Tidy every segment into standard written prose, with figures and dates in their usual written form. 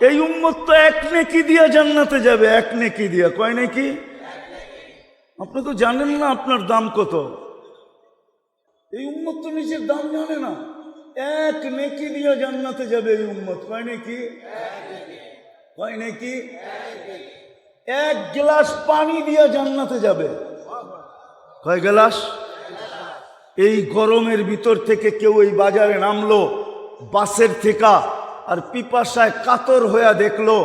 এই উম্মত তো এক নেকি দিয়া জান্নাতে যাবে, এক নেকি দিয়া। কয় নেকি? আপনি তো জানেন না আপনার দাম কত। এই উম্মত তো নিজের দাম জানে না। এক নেকি দিয়া জান্নাতে যাবে এই উম্মত। কয় নেকি? কয় নেকি? এক গ্লাস পানি দিয়া জান্নাতে যাবে। কয় গ্লাস? এই গরমের ভিতর থেকে কেউ এই বাজারে নামলো বাসের থেকে, আর পিপাসায় কাতর হইয়া দেখলো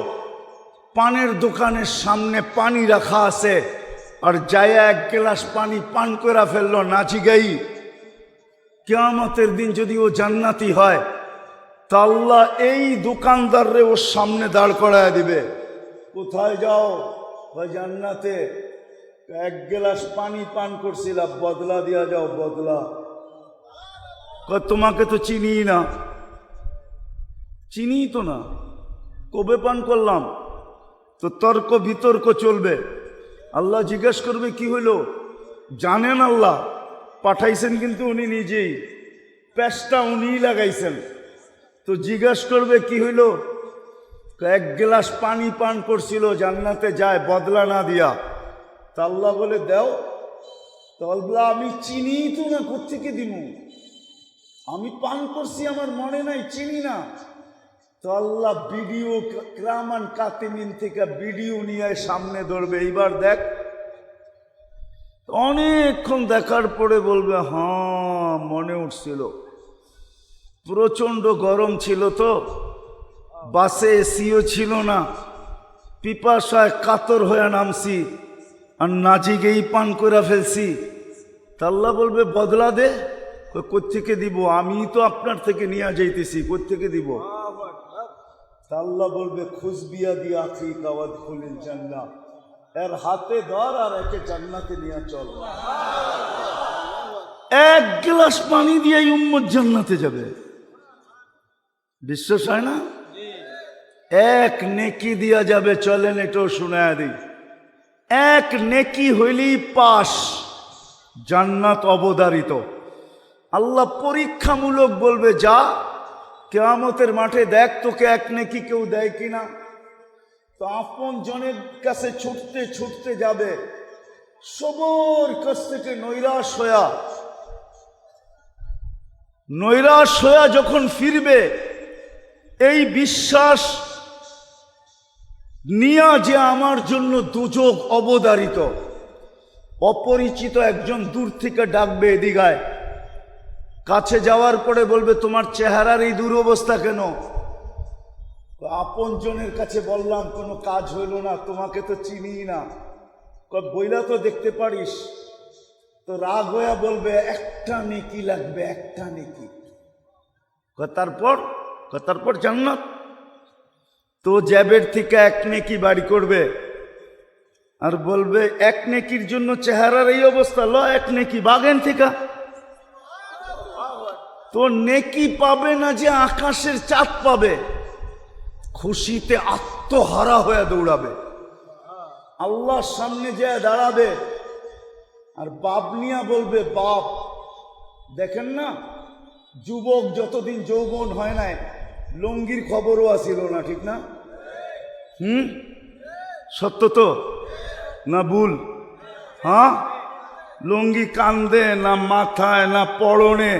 পানের দোকানের সামনে পানি রাখা আছে, আর যায় এক গ্লাস পানি পান করে ফেললো নাচিগাই। কিয়ামতের দিন যদি ও জান্নাতি হয় তা আল্লাহ এই দোকানদাররে ওর সামনে দাঁড় করায় দিবে। কোথায় যাও? ভাই জান্নাতে। এক গ্লাস পানি পান করছিলাম, বদলা দিয়া যাও, বদলা। তোমাকে তো চিনি না। চিনি তো না, কবে পান করলাম? তো তর্ক বিতর্ক চলবে। আল্লাহ জিজ্ঞেস করবে কি হইল? জানেন আল্লাহ পাঠাইছেন, কিন্তু উনি নিজেই পেশটা উনিই লাগাইছেন। তো জিজ্ঞেস করবে কি হইল? এক গ্লাস পানি পান করছিল, জান্নাতে যায় বদলা না দিয়া। তা আল্লাহ বলে দাও। তো আল্লাহ আমি চিনি তো না, কোত্থেকে দিব? আমি পান করছি, আমার মনে নাই, চিনি না। তো আল্লাহ ভিডিও কিরামান কাতিমিন থেকে ভিডিও নিয়ে সামনে ধরবে, এইবার দেখ। অনেকক্ষণ দেখার পরে বলবে হ্যাঁ মনে উঠছিল, প্রচন্ড গরম ছিল তো, বাসে এসিও ছিল না, পিপাসায় কাতর হয়ে নামছি, আর নাচিগেই পান করে ফেলছি। তা আল্লাহ বলবে বদলা দে। কোত্থেকে দিব? আমি তো আপনার থেকে নিয়ে যাইতেছি, কোত্থেকে দিব? তা আল্লাহ বলবে খুশবিয়া দিয়া আখি কাওয়াদ খুলিল জান্নাত, এর হাতে ধর আর একে জান্নাতে নিয়ে চল। এক গ্লাস পানি দিয়ে উম্মত জান্নাতে যাবে। বিশ্বাস হয় না? এক নেকি দিয়া যাবে। চলেন এটাও শুনায়া দিই। এক নেকি হইলেই পাস, জান্নাত অবধারিত। আল্লাহ পরীক্ষামূলক বলবে যা কিয়ামতের মাঠে দেখ তোকে এক নেকি কেউ দেয় কিনা। তো আপন জনের কাছে ছুটতে ছুটতে যাবে, সবার কাছ থেকে নৈরাশ হইয়া যখন ফিরবে, এই বিশ্বাস নিয়া যে আমার জন্য দুযোগ অবধারিত। অপরিচিত একজন দূর থেকে ডাকবে এদিগায়, কাছে যাওয়ার পরে বলবে তোমার চেহারার এই দুরবস্থা কেন? আপন জনের কাছে বললাম কোনো কাজ হইল না, তোমাকে তো চিনি না। বইলা তো দেখতে পারিস। তো রাগ হইয়া বলবে একটা নেকি লাগবে, একটা নেকি। তারপর জান্নাত। তো জ্যাবের থেকে এক নেকি বাড়ি করবে আর বলবে এক নেকির জন্য চেহারার এই অবস্থা, ল এক নেকি বাগেন থেকে। তো নেকি পাবে না যে আকাশের চাঁদ পাবে, খুশিতে আত্মহারা হয়ে দৌড়াবে, আল্লাহর সামনে যায় দাঁড়াবে। আর বাপ নিয়া বলবে বাপ, দেখেন না যুবক যতদিন যৌবন হয় নাই লুঙ্গির খবরও আসিল না, ঠিক না? সত্য তো না ভুল? হ্যাঁ, লুঙ্গি কান্দে না মাথায় না পরনে।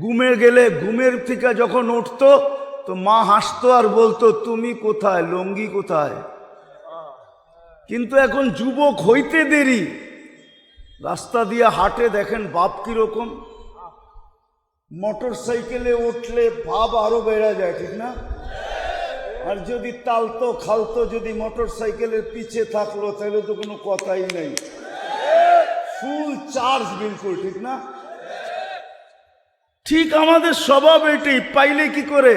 ঘুমে গেলে ঘুমের থেকে যখন উঠতো তো মা হাসতো আর বলতো তুমি কোথায়, লুঙ্গি কোথায়? কিন্তু এখন যুবক হইতে দেরি, রাস্তা দিয়ে হাঁটে, দেখেন বাপ কিরকম। মোটর সাইকেলে উঠলে ভাব আরো বেড়ে যায়, ঠিক না? আর যদি তালতো খালতো যদি মোটর সাইকেলের পিছে থাকলো তাহলে তো কোনো কথাই নেই, ফুল চার্জ বিলকুল, ঠিক না? ঠিক আমাদের স্বভাব এটাই। পাইলে কি করে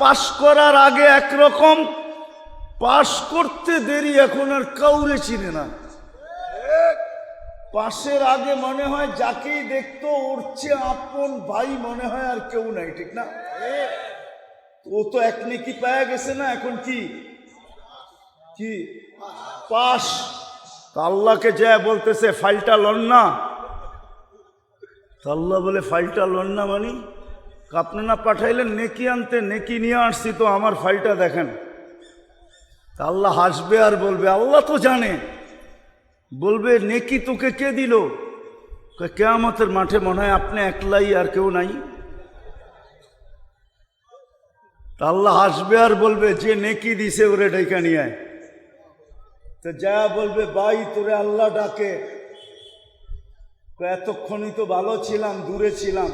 পাশ করার আগে একরকম, পাশ করতে দেরি, এখন আর কাউরে চিনে না। পাশের আগে মনে হয় যাকেই দেখতো উঠছে আপন ভাই মনে হয়, আর কেউ নাই, ঠিক না? ও তো এক নেকি পায়া গেছে না, এখন কি পাশ। আল্লাহকে যা বলতেছে ফাইলটা লন না। আল্লাহ বলে ফাইলটা লন না মানে আপনি না পাঠাইলেন নেকি আনতে, নেকি নিয়ে আসছি, তো আমার ফাইলটা দেখেন। আল্লাহ হাসবে আর বলবে, আল্লাহ তো জানে, বলবে নেকি তোকে কে দিল? কিয়ামতের মাঠে মনে হয় আপনি একলাই, আর কেউ নাই। আল্লাহ হাসবে আর বলবে, যে নেকি দিছে ওরে ডেকে নিয়ে আয়। তো যা বলবে, ভাই তোরে আল্লাহ ডাকে, এতক্ষণই তো ভালো ছিলাম, দূরে ছিলাম,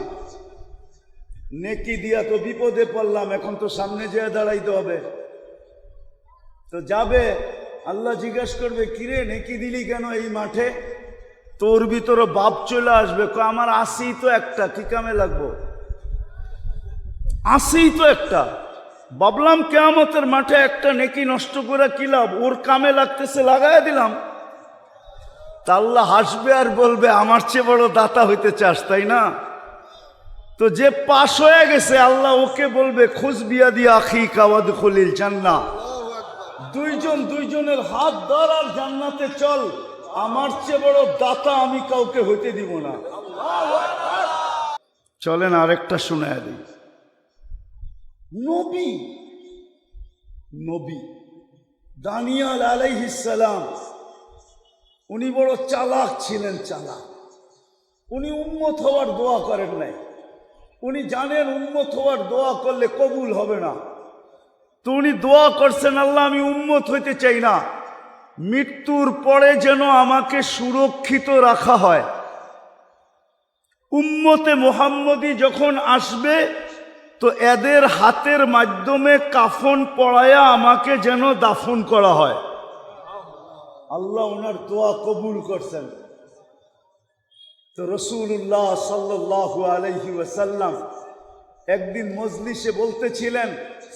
নেকি দিয়া তো বিপদে পড়লাম, এখন তো সামনে যেয়ে দাঁড়াইতে হবে। তো যাবে, আল্লাহ জিজ্ঞাসা করবে, কিরে নেকি দিলি কেন এই মাঠে? তোর ভিতরে বাপ চলে আসবে, আমার আসি তো একটা, কি কামে লাগবো? আসি তো একটা, ভাবলাম কিয়ামতের মাঠে একটা নেকি নষ্ট করে কি লাভ, ওর কামে লাগতেছে, লাগাই দিলাম। তা আল্লাহ হাসবে আর বলবে, আমার চেয়ে বড় দাতা হইতে চাস তাই না? তো যে পাশ হয়ে গেছে, আল্লাহ ওকে বলবে, খোঁজ বিয়া দিয়া আখি কাওয়াদ খলিল জান্নাহ, দুইজন দুইজনের হাত ধর আর জান্নাতে চল, আমার চেয়ে বড় দাতা আমি কাউকে হইতে দিব না। চলেন আরেকটা শোনায় দিই। নবী নবী দানিয়াল আলাইহিস সালাম, উনি বড় চালাক ছিলেন, চালাক। উনি উম্মত হওয়ার দোয়া করেন নাই, উনি জানেন উম্মত হওয়ার দোয়া করলে কবুল হবে না। তো উনি দোয়া করছেন, আল্লাহ আমি উম্মত হইতে চাই না, মৃত্যুর পরে যেন আমাকে সুরক্ষিত রাখা হয়। উম্মতে মুহাম্মদী যখন আসবে, তো এদের হাতের মাধ্যমে কাফন পড়ায়া আমাকে যেন দাফন করা হয়। আল্লাহ ওনার দোয়া কবুল করছেন। তো রাসূলুল্লাহ সাল্লাল্লাহু আলাইহি ওয়াসাল্লাম একদিন মজলিসে বলতেছিলেন,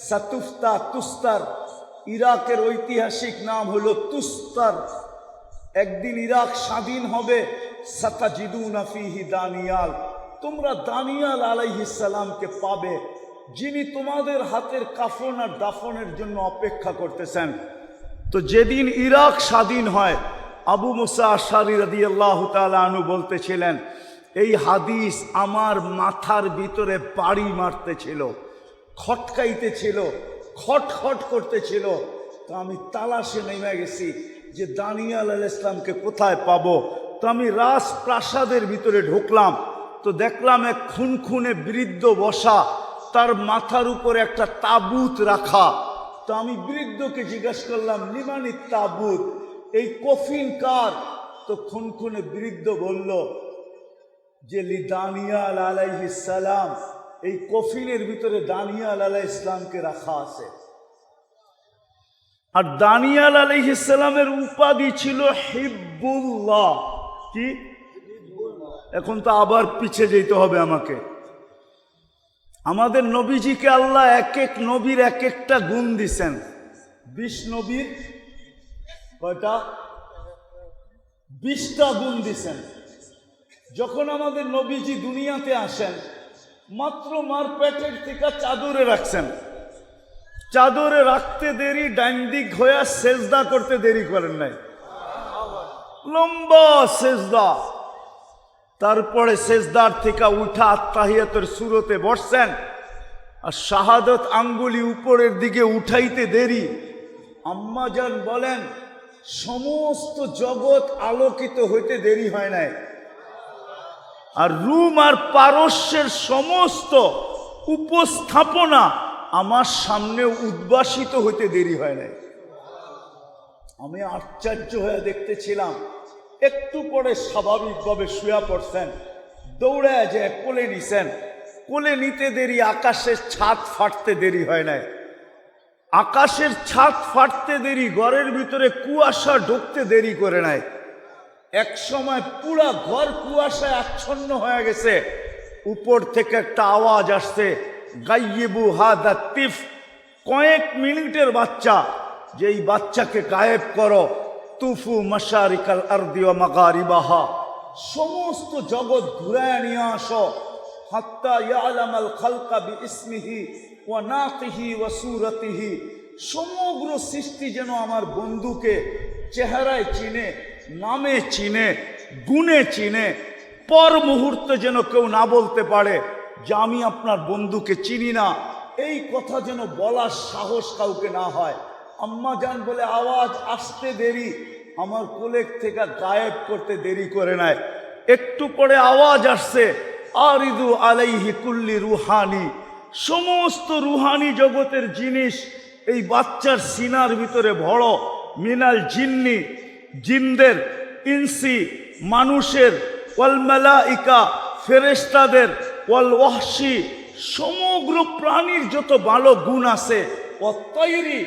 সাতুফতা তুস্তার, ইরাকের ঐতিহাসিক নাম হলো তুস্তার, একদিন ইরাক স্বাধীন হবে, সাতাজিদুনা ফিহি দানিয়াল, তোমরা দানিয়াল আলাইহিস সালামকে পাবে, যিনি তোমাদের হাতের কাফন আর দাফনের জন্য অপেক্ষা করতেছেন। তো যেদিন ইরাক স্বাধীন হয়, আবু মুসা আশআরী রাদিয়াল্লাহু তাআলা আনহু বলতেছিলেন, এই হাদিস আমার মাথার ভিতরে বাড়ি মারতেছিল, খটকাইতেছিল, খটখট করতেছিল। তো আমি তালাশে নেমে গেছি যে দানিয়াল আলাইহিস সালামকে কোথায় পাবো। তো আমি রাজপ্রাসাদের ভিতরে ঢুকলাম, তো দেখলাম এক খুনখুনে বৃদ্ধ বসা, তার মাথার উপরে একটা তাবুত রাখা। তো আমি বৃদ্ধকে জিজ্ঞাসা করলাম, লিমানি তাবুত, এই কফিন কার? তো খুনখুনে বৃদ্ধ বলল যে লি দানিয়াল আলাইহিস সালাম, এই কফিনের ভিতরে দানিয়াল আলাইহিস সালামকে রাখা আছে। আর দানিয়াল আলাইহিস সালামের উপাধি ছিল হিব্বুল্লাহ। কি? এখন তো আবার পিছে যেতে হবে আমাকে। আমাদের নবীজিকে আল্লাহ এক এক নবীর এক একটা গুণ দিছেন। 20 নবীর কয়টা? 20টা গুণ দিছেন। যখন আমাদের নবীজি দুনিয়াতে আসেন, মাত্র মার পেটের থেকে চাদরে রাখছেন, চাদরে রাখতে দেরি, ডাইন দিক হইয়া সেজদা করতে দেরি করেন নাই, লম্বা সেজদা। তারপরে সেজদার থেকে উঠা আত্তাহিয়াতের সুরতে বসছেন, আর শাহাদত আঙ্গুলি উপরের দিকে উঠাইতে দেরি। আম্মাজান বলেন, সমস্ত জগৎ আলোকিত হইতে দেরি হয় নাই, আর রুম আর পারস্যের সমস্ত উপস্থাপনা আমার সামনে উদ্ভাসিত হইতে দেরি হয় নাই। আমি আশ্চর্য হয়ে দেখতেছিলাম। একটু পরে স্বাভাবিকভাবে শুয়া পড়ছেন, দৌড়ায় যে কোলে নিছেন, কোলে নিতে দেরি, আকাশের ছাদ ফাটতে দেরি হয় নাই। আকাশের ছাদ ফাটতে দেরি, ঘরের ভিতরে কুয়াশা ঢুকতে দেরি করে নাই। এক সময় পুরা ঘর কুয়াশায় আচ্ছন্ন হয়ে গেছে, উপর থেকে একটা আওয়াজ আসছে, গাইয়িবু হাদা তিফ, কয়েক মিনিটের বাচ্চা, যেই বাচ্চাকে গায়েব করো। তুফু মাশারিকাল আরদি ওয়া মাগারিবাহা, সমস্ত জগৎ ঘুরায় নিয়ে আসো। হাত্তা ইয়ালামাল খালকা বিইসমিহি ওয়া নাতিহি ওয়া সূরাতিহি, সমগ্র সৃষ্টি যেন আমার বন্ধুকে চেহারায় চিনে, নামে চিনে, গুণে চিনে। পর মুহূর্তে যেন কেউ না বলতে পারে যে আমি আপনার বন্ধুকে চিনি না, এই কথা যেন বলার সাহস কাউকে না হয়। আম্মা জান বলে আওয়াজ আসতে দেরি, আমার কোলের থেকে গায়েব করতে দেরি করে নাই। একটু পরে আওয়াজ আসছে, আরিদু আলাইহি কুল্লি রুহানি, সমস্ত রুহানি জগতের জিনিস এই বাচ্চার সিনার ভিতরে ভরো। মিনাল জিন্নি, জিনদের, ইনসি, মানুষের, ওয়াল মালাইকা, ফেরেশতাদের, ওয়াল ওয়াহশি, সমগ্র প্রাণীর যত ভালো গুণ আছে, ও তৈরি,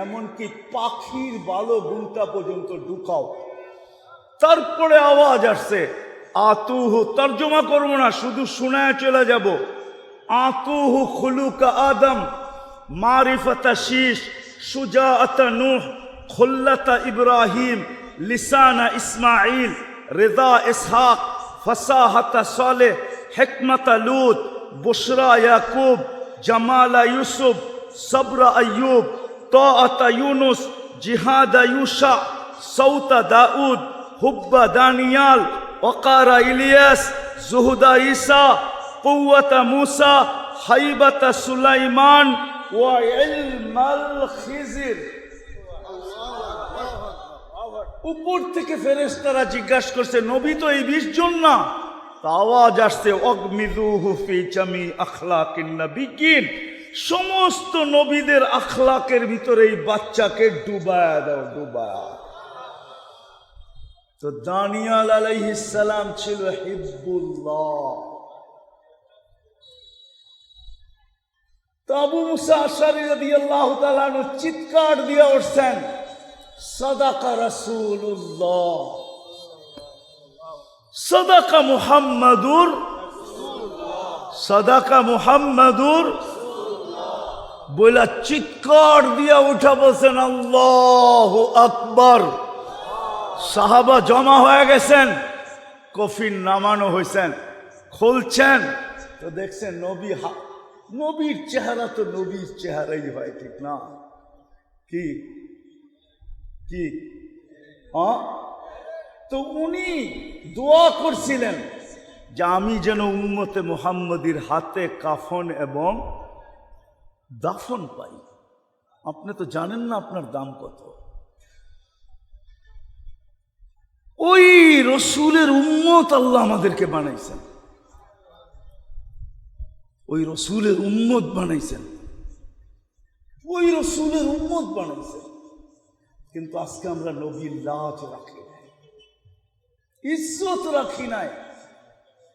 এমনকি পাখির ভালো গুণটা পর্যন্ত ঢুকাও। তারপরে আওয়াজ আসছে, আতুহু, তর্জমা করবো না, শুধু শোনায় চলে যাব। আতুহু খুলুকা আদম, মারিফাতা শীশ, সুজাআতা নূহ, খুল্লাতা ইব্রাহিম, লিসানা ইসমাইল, রেদা ইসহাক, ফসাহাতা সালেহ, হিকমতা লূত, বুশরা ইয়াকুব, জামালা ইউসুফ, সবরা আইয়ুব, তাআতা ইউনুস, জিহাদা ইউশা, সৌতা দাউদ, হুব্বা দানিয়াল, ওকারা ইলিয়াস, জুহুদা ঈসা, কুওয়াতা মুসা, হাইবাতা সুলাইমান, ওয়া ইলমাল খিজির। উপর থেকে ফেরেশতারা জিজ্ঞাসা করছে, নবী তো এই 20 জন না? আওয়াজ আসছে, অগমিদুহু ফি জামি আখলাকিন নবিয়্যিন, সমস্ত নবীদের আখলাকের ভিতরে এই বাচ্চাকে ডুবায়া দাও, ডুবায়া। তো দানিয়াল আলাইহিস সালাম ছিল হিব্বুল্লাহ। তো আবু মুসা আশআরী রাদিয়াল্লাহু তাআলা আনহু চিৎকার দিয়ে উঠছেন, সাদাকা রাসূলুল্লাহ, সাদাকা মুহাম্মাদুর, সাদাকা মুহাম্মাদুর, বলে চিৎকার দিয়া উঠা বলছেন আল্লাহু আকবার। সাহাবা জমা হয়ে গেছেন, কফিন নামানো হয়েছেন, খুলছেন তো দেখছেন নবী, নবীর চেহারা তো নবীর চেহারাই হয়, ঠিক না? কি কি তো উনি দোয়া করছিলেন যে আমি যেন উম্মতে মুহাম্মদীর হাতে কাফন এবং দাফন পাই। আপনি তো জানেন না আপনার দাম কত। ওই রসুলের উম্মত আল্লাহ আমাদেরকে বানাইছেন, ওই রসুলের উম্মত বানাইছেন, ওই রসুলের উম্মত বানাইছেন। কিন্তু আজকে আমরা নবীর লাজ রাখি নাই, ইজ্জত রাখি নাই,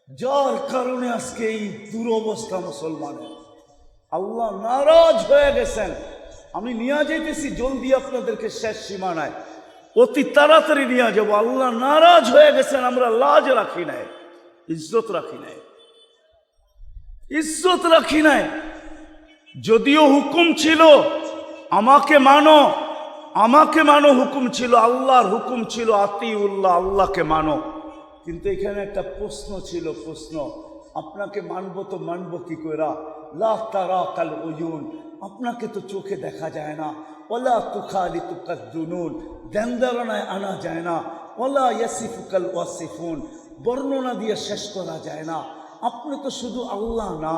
যার কারণে আজকে এই দুরবস্থা মুসলমানের। আল্লাহ নারাজ হয়ে গেছেন। আমি নিয়ে যাইতেছি জলদি আপনাদেরকে শেষ সীমানায়, অতি তাড়াতাড়ি নিয়ে যাবো। আল্লাহ নারাজ হয়ে গেছেন, আমরা লাজ রাখি নাই, ইজ্জত রাখি নাই, ইজ্জত রাখি নাই। যদিও হুকুম ছিল আমাকে মানো, আমাকে মানো হুকুম ছিল, আল্লাহর হুকুম ছিল আতিউল্লাহ, আল্লাহকে মানো। কিন্তু এখানে একটা প্রশ্ন ছিল, প্রশ্ন, আপনাকে মানবো তো মানবো কি কইরা? লা তারা কাল উয়ুন, আপনাকে তো চোখে দেখা যায় না। ওয়ালা তুখালিতুকাদ দুনুন, দেনদারনায় আনা যায় না। ওয়ালা ইয়াসিফুকাল ওয়াসিফুন, বর্ণনা দিয়ে শেষ করা যায় না। আপনি তো শুধু আল্লাহ না,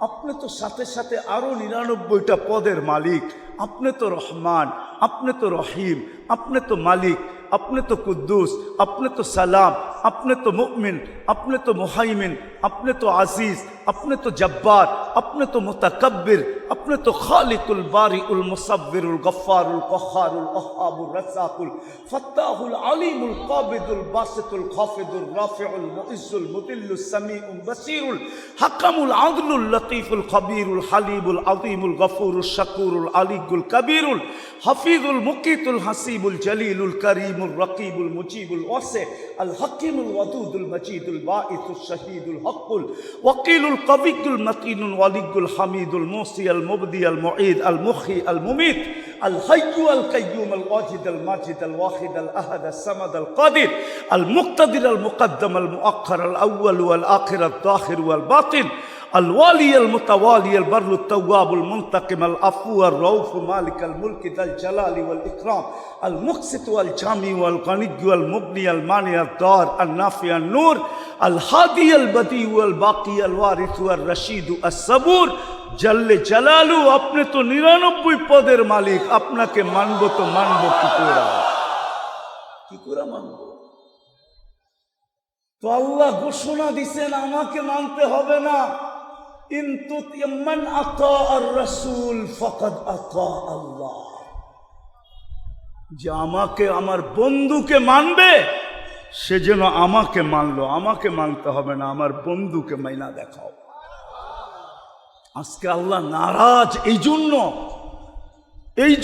আপনি তো সাথে সাথে আরো 99টা পদের মালিক। আপনি তো রহমান, আপনি তো রহিম, আপনি তো মালিক, আপনি তো কুদ্দুস, আপনি তো সালাম, আপনি তো মুমিন, আপনি তো মুহাইমিন, আপনি তো আজিজ, আপনি তো জব্বার, আপনি তো মুতাকাব্বির, আপনি তো খালিকুল বারিউল মুসাব্বিরুল গফফারুল কহ্হারুল ওয়াহ্হাবুর রাজ্জাকুল ফাত্তাহুল আলিমুল কাবিদুল বাসিতুল খাফিদুর রাফিউল মুইজ্জুল মুদিল্লুস সামিউল বাসিরুল হাকামুল আদলুল লতীফুল খবীরুল হালিমুল আযীমুল গফুরুল শাকুরুল আলিকুল কবীরুল হাফিজুল মুকিতুল হাসিবুল জলিলুল করিমুল রকিবুল মুজিবুল ওয়াসি আল হাকিমুল ওয়াদুদুল মজিদুল বাঈসুল শহীদুল হকুল ওয়াকিলুল কবিয়ুল মতিনুল ওয়ালিয়ুল হামিদুল মুসি আল মুবদি আল মুঈদ আল মুখি আল মুমিত আল হাইয়্যু আল কাইয়্যুম আল ওয়াজিদ আল মাজিদ আল ওয়াহিদ আল আহাদ আল সামাদ আল কাদির আল মুক্তাদির আল মুকদ্দম আল মুআক্খার আল আউয়াল ওয়াল আখির আল যাহির ওয়াল বাতিন আল ওয়ালি আল মুতাওয়ালি আল বাররু তাওয়াবুল মুনতাকিম আল আফু আর রাউফু মালিক আল মুলকি দাল জালালি ওয়াল ইকরাম আল মুকসিত ওয়াল জামি ওয়াল গানিয়্যু ওয়াল মুগনি আল মানি আল দার আল নাফি আল নূর আল হাদি আল বদি ওয়াল বাকি আল ওয়ারিস ওয়াল রশিদ আস সাবুর জাল্লে জালালু। আপনি তো 99 পদের মালিক, আপনাকে মানব তো মানব কি করে মানব? তো আল্লাহ ঘোষণা দিছেন আমাকে মানতে হবে না, কিন্তু মান আতা আর রাসূল ফাকাদ আতা আল্লাহ, যে আমাকে আমার বন্ধুকে মানবে সে যেন আমাকে মানলো, আমাকে মানতে হবে না, আমার বন্ধুকে মাইনা দেখাও। আজকে আল্লাহ নারাজ এই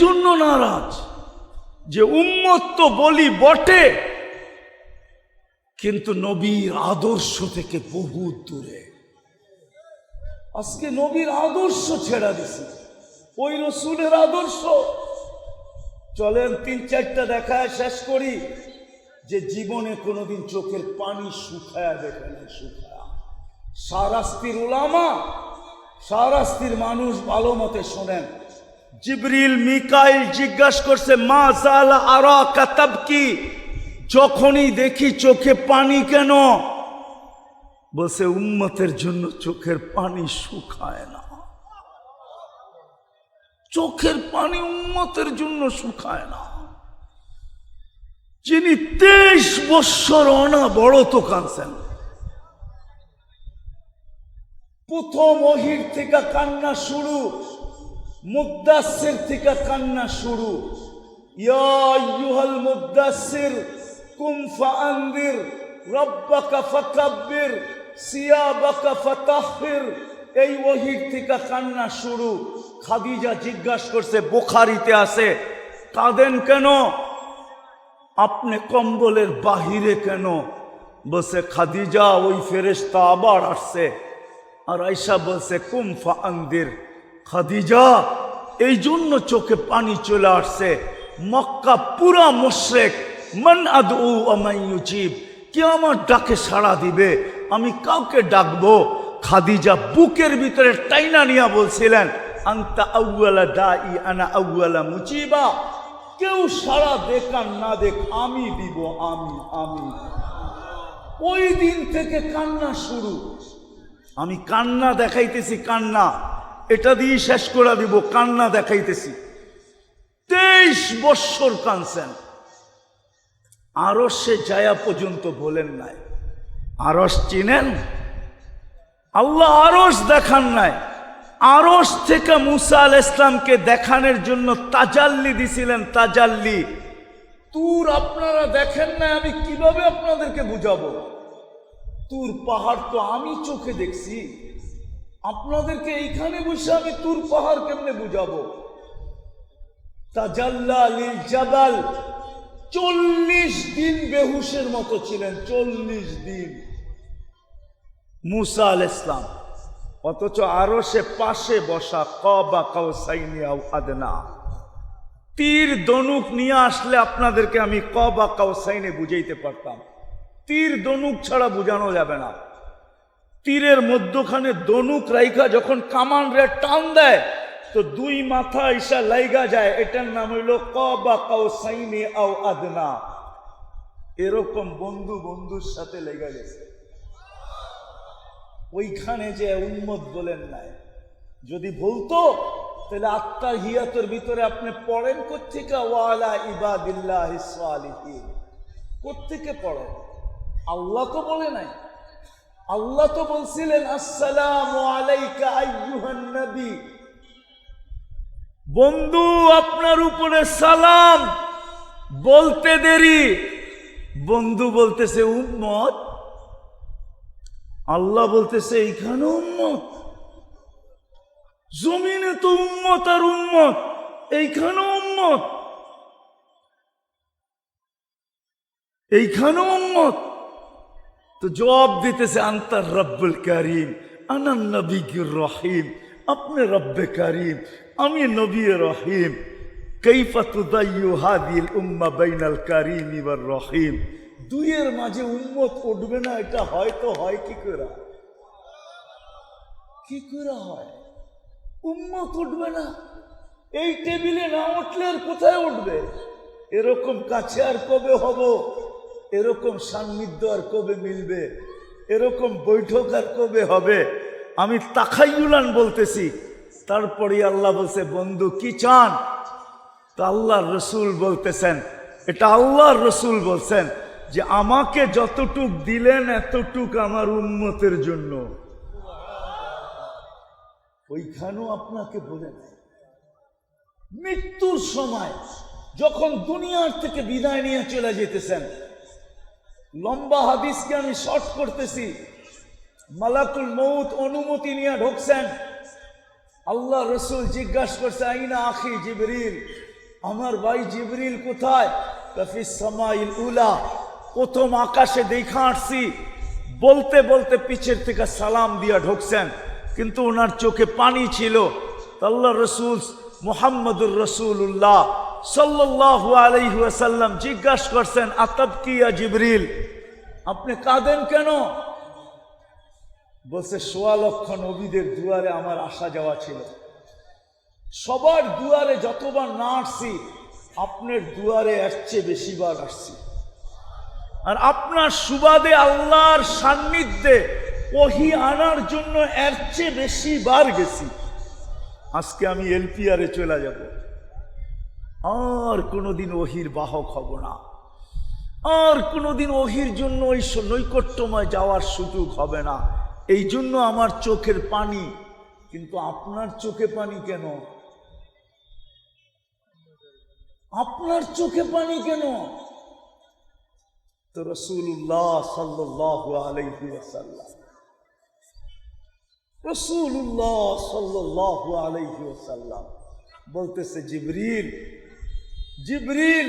জন্য নারাজ যে উম্মত তো বলি বটে, কিন্তু নবীর আদর্শ থেকে বহু দূরে। আজকে নবীর আদর্শ ছেড়া দিছি, ওই রসুলের আদর্শ। চলেন 3-4টা দেখায় শেষ করি, যে জীবনে কোনোদিন চোখের পানি শুকায়া দেখে না, শুকায়া। শাহরাস্তির উলামা, শাহরাস্তির মানুষ ভালো মতে শোনেন। জিবরিল মিকাইল জিজ্ঞাসা করছে মা জালা আরা কাতাবকি, যখনই দেখি চোখে পানি কেন? বলছে উম্মতের জন্য চোখের পানি শুকায় না, চোখের পানি উম্মতের জন্য শুকায় না। যিনি 23 বৎসর অনাবরত কাঁদছেন, প্রথম ওহীর থেকে কান্না শুরু, মুদ্দাসসির থেকে কান্না শুরু। ইয়া আইয়ুহাল মুদ্দাসসির কুম ফাআনদির রাব্বাকা ফাকাব্বির সিয়াবাকা ফাতাহহির, এই ওহীর থেকে কান্না শুরু। খাদিজা জিজ্ঞাসা করছে, বুখারীতে আছে, কাঁদেন কেন? আপনি কম্বলের বাহিরে কেন? বলছে খাদিজা ওই ফেরেশতা আবার আসছে। আর আয়েশা বলছে কুম ফাআনদির, খাদিজা এই জন্য চোখে পানি চলে আসছে। মক্কা পুরা মুশরিক, মান আদউ ওয়া মান ইউজিব, কে আমার ডাকে সাড়া দিবে, আমি কাউকে ডাকবো। খাদিজা বুকের ভিতরে টাইনা নিয়া বলছিলেন আনতা আউয়ালা দাই আনা আউয়ালা মুজিবা, কেউ সাড়া দেখ আর না দেখ আমি দিব, আমি। ওই দিন থেকে কান্না শুরু। আমি কান্না দেখাইতেছি, কান্না এটা দিয়ে শেষ করে দিব, কান্না দেখাইতেছি। 23 বৎসর কাঁদছেন। আরশে যায়া পর্যন্ত বলেন নাই। আরশ চিনেন? আল্লাহ আরশ দেখান নাই। আরশ থেকে মুসা আলাইহিস সালামকে দেখানোর জন্য তাজাল্লি দিছিলেন, তাজাল্লি। তুর আপনারা দেখেন না, আমি কিভাবে আপনাদেরকে বুঝাবো? তুর পাহাড় তো আমি চোখে দেখছি, আপনাদেরকে এইখানে বসে আমি তুর পাহাড় কেমনে বুঝাবো? তাজাল্লা লিল জাবাল, 40 দিন বেহুশের মতো ছিলেন, 40 দিন মুসা আলাইহিস সালাম। অথচ আরশে পাশে বসা, কাবা কাউসাইনি আও আদনা। তীর ধনুক নিয়ে আসলে আপনাদেরকে আমি কাবা কাউসাইনে বুঝাইতে পারতাম, তীর ধনুক ছাড়া বুঝানো যাবে না। তীরের মধ্যখানে ধনুক রাইখা যখন কামান রে টান দেয় তো 2 মাথা ঈশা লাইগা যায়, এটার নাম হইল কাবা কাউসাইনি আও আদনা। এরকম বন্ধুর সাথে লেগে গেছে। ওইখানে যে উম্মত বলেন নাই, যদি বলতো তাহলে আত্মার হিয়াতের ভিতরে আপনি পড়েন কোত্থেকে ওয়ালা ইবাদিল্লাহিস সালিহিন, কোত্থেকে পড়েন? আল্লাহ তো বলে নাই। আল্লাহ তো বলছিলেন আসসালামু আলাইকা আইয়ুহান নবী, বন্ধু আপনার উপরে সালাম। বলতে দেরি, বন্ধু বলতেছে উম্মত, আল্লাহ বলতেছে এইখানে উম্মত। জমিনে তো উম্মত আর উম্মত, এইখানে উম্মত, এইখানে উম্মত। তো জবাব দিতেছে আনতার রব্বুল কারীম আনান নবিয়্যুর রহিম, আপনি রব্বে কারীম, আমি নবী রহিম। কাইফা তুদাইয়ু হাদিল উম্মাহ বাইনাল কারীম ওয়ার রহিম। দুইয়ের মাঝে উম্মত উঠবে না, এটা হয়তো হয় কি করে? কি করে হয়? উম্মত উঠবে না, এই টেবিলে না উঠলে আর কোথায় উঠবে? এরকম কাছে আর কবে হব? এরকম সান্নিধ্য আর কবে মিলবে? এরকম বৈঠক আর কবে হবে? আমি তাখাইয়ুলান বলতেছি। তারপরে আল্লাহ বলছে, বন্ধু কি চান? তো আল্লাহর রসুল বলতেছেন, এটা আল্লাহর রসুল বলছেন যে আমাকে যতটুক দিলেন এতটুক আমার উম্মতের জন্য। ওইখানেও আপনাকে বলে নাই, মৃত্যুর সময় যখন দুনিয়ার থেকে বিদায় নিয়ে চলে যেতেছেন, লম্বা হাদিসকে আমি শর্ট করতেছি, মালাকুল মউত অনুমতি নিয়ে ঢুকছেন। আল্লাহ রসুল জিজ্ঞাসা করছে, আইনা আখি জিবরিল, আমার ভাই জিবরিল কোথায়? কাফিস সামাইল উলা, প্রথম আকাশে দেখা আসছি। বলতে বলতে পিছের থেকে সালাম দিয়া ঢুকছেন, কিন্তু ওনার চোখে পানি ছিল। আল্লাহ রসুল মুহাম্মদুর রসুল্লাহ সাল্লাল্লাহু আলাইহি ওয়াসাল্লাম জিজ্ঞাসা করছেন, আতাবকি ইয়া জিবরিল, আপনি কাঁদেন কেন? বলছে, ১৬ লক্ষ নবীদের দুয়ারে আমার আসা যাওয়া ছিল, সবার দুয়ারে যতবার না আসছি, আপনার দুয়ারে এর চেয়ে বেশিবার আসছি। আর আপনার সুবাদে আল্লাহর সান্নিধ্যে ওহী আনার জন্য এর চেয়ে বেশি বার গেছি। আজকে আমি এলপিআরে চলে যাব, আর কোনোদিন ওহির বাহক হব না, আর কোনোদিন ওহির জন্য ওই নৈকট্যময় যাওয়ার সুযোগ হবে না। এই জন্য আমার চোখের পানি। কিন্তু আপনার চোখে পানি কেন? আপনার চোখে পানি কেন? তো রাসূলুল্লাহ সাল্লাল্লাহু আলাইহি ওয়াসাল্লাম, রাসূলুল্লাহ সাল্লাল্লাহু আলাইহি ওয়াসাল্লাম বলতেছে, জিবরিল, জিবরিল,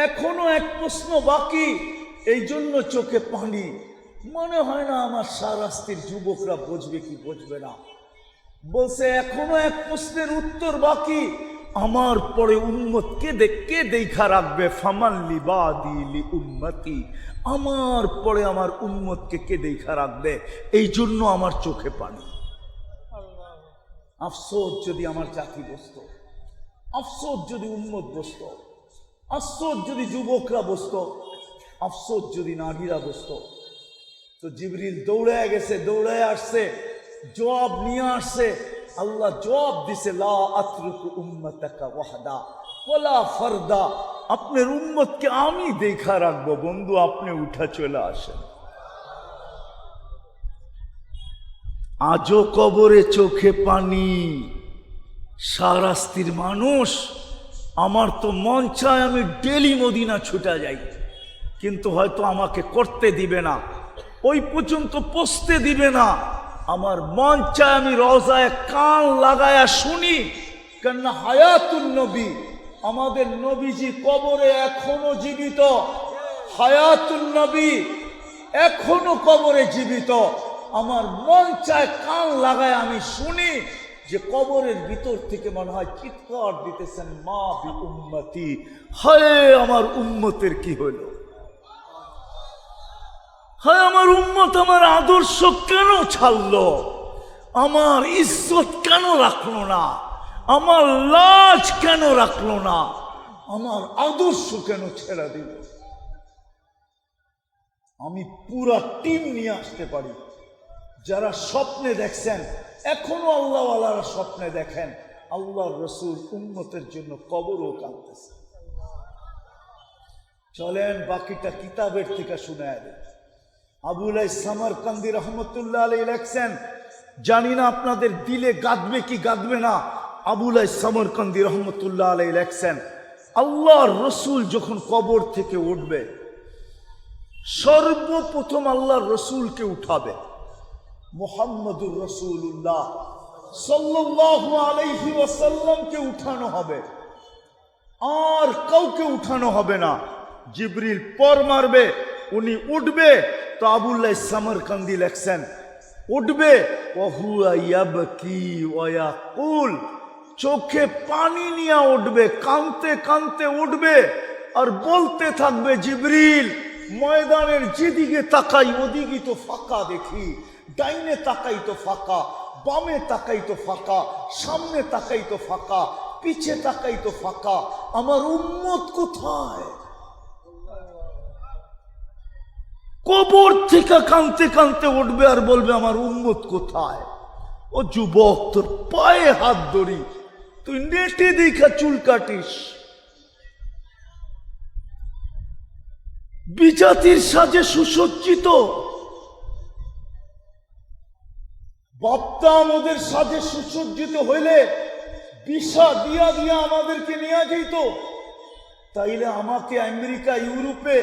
এখনো এক প্রশ্ন বাকি, এই জন্য চোখে পানি। মনে হয় না আমার সারাস্তির যুবকরা বুঝবে কি বুঝবে না। বলছে, এখনো এক প্রশ্নের উত্তর বাকি, আমার পরে উম্মত কে দেখা রাখবে? ফামাল্লি বাদি লি উম্মতি, আমার পরে আমার উম্মতকে কে দেখা রাখবে? এই জন্য আমার চোখে পানি। আফসোস যদি আমার জাতি বসত, আফসোস যদি উম্মত বসত, আফসোস যদি যুবকরা বসত, আফসোস যদি নারীরা বসত। তো জিবরিল দৌড়ায় গেছে, দৌড়ায় আসছে, জবাব নিয়ে আসছে। আল্লাহ জবাব দিছে, লা আতরুকু উম্মাতাকা ওয়াহদা ওয়ালা ফারদা, আপনার উম্মতকে আমি দেখা রাখবো। বন্ধু, আপনি উঠা চলে আসেন। আজও কবরে চোখে পানি। সারাস্তির মানুষ, আমার তো মন চায় আমি ডেলি মদিনা ছুটা যাই, কিন্তু হয়তো আমাকে করতে দিবে না, ওই পর্যন্ত পৌঁছতে দিবে না। আমার মন চায় আমি রওজায় কান লাগায়া শুনি, কেননা হায়াতুন নবী, আমাদের নবীজি কবরে এখনো জীবিত। হায়াতুন নবী এখনো কবরে জীবিত। আমার মন চায় কান লাগায় আমি শুনি যে কবরের ভিতর থেকে মনে হয় চিৎকার দিতেছেন, মা বি উম্মতি, হায় আমার উম্মতের কি হইল? হায় আমার উম্মত আমার আদর্শ কেন ছাড়লো? আমার ইজ্জত কেন রাখলো না? আমার লাজ কেন রাখলো না? আমার আদর্শ কেন ছেড়ে দিল? আমি পুরা টিম নিয়ে আসতে পারি। যারা স্বপ্নে দেখছেন, এখনো আল্লাহওয়ালারা স্বপ্নে দেখেন আল্লাহর রসুল উম্মতের জন্য কবরও কাঁদতেছে। চলেন বাকিটা কিতাবের থেকে শুনে দেন। আবুলাই সামারকান্দি রহমতুল্লাহ আলাইহি লেখছেন, জানি না আপনাদের দিলে গাঁদবে কি গাঁদবে না। আবুলাই সামারকান্দি রহমতুল্লাহ আলাইহি লেখছেন, আল্লাহর রসুল যখন কবর থেকে উঠবে, সর্বপ্রথম আল্লাহর রসুলকে উঠাবে। মুহাম্মদুর রাসূলুল্লাহ সাল্লাল্লাহু আলাইহি ওয়াসাল্লামকে উঠানো হবে, আর কাউকে উঠানো হবে না। জিবরিল পর মারবে, উনি উঠবে। তো আবুল্লাহ সামারকান্দি লেখছেন, উঠবে, ওহুয়া ইয়াবকি ওয়া ইয়াকুল, চোখে পানি নিয়ে উঠবে, কাঁদতে কাঁদতে উঠবে, আর বলতে থাকবে, জিবরিল, ময়দানের যেদিকে তাকাই ওদিকে তো ফাঁকা দেখি, ডাইনে তাকাই তো ফাঁকা, বামে তাকাই তো ফাঁকা, সামনে তাকাই তো ফাঁকা, পিছে তাকাই তো ফাঁকা, আমার উম্মত কোথায়? কবর থেকে কাঁদতে কাঁদতে উঠবে আর বলবে আমার উম্মত কোথায়? ও যুবক, তোর পায়ে হাত ধরি, তুই নেটে দেখা চুল কাটিস, বিজাতির সাজে সুসজ্জিত, বাপদাম ওদের সাজে সুসজ্জিত হইলে ভিসা দিয়া দিয়া আমাদেরকে নিয়ে যেত। তাইলে আমাকে আমেরিকা, ইউরোপে,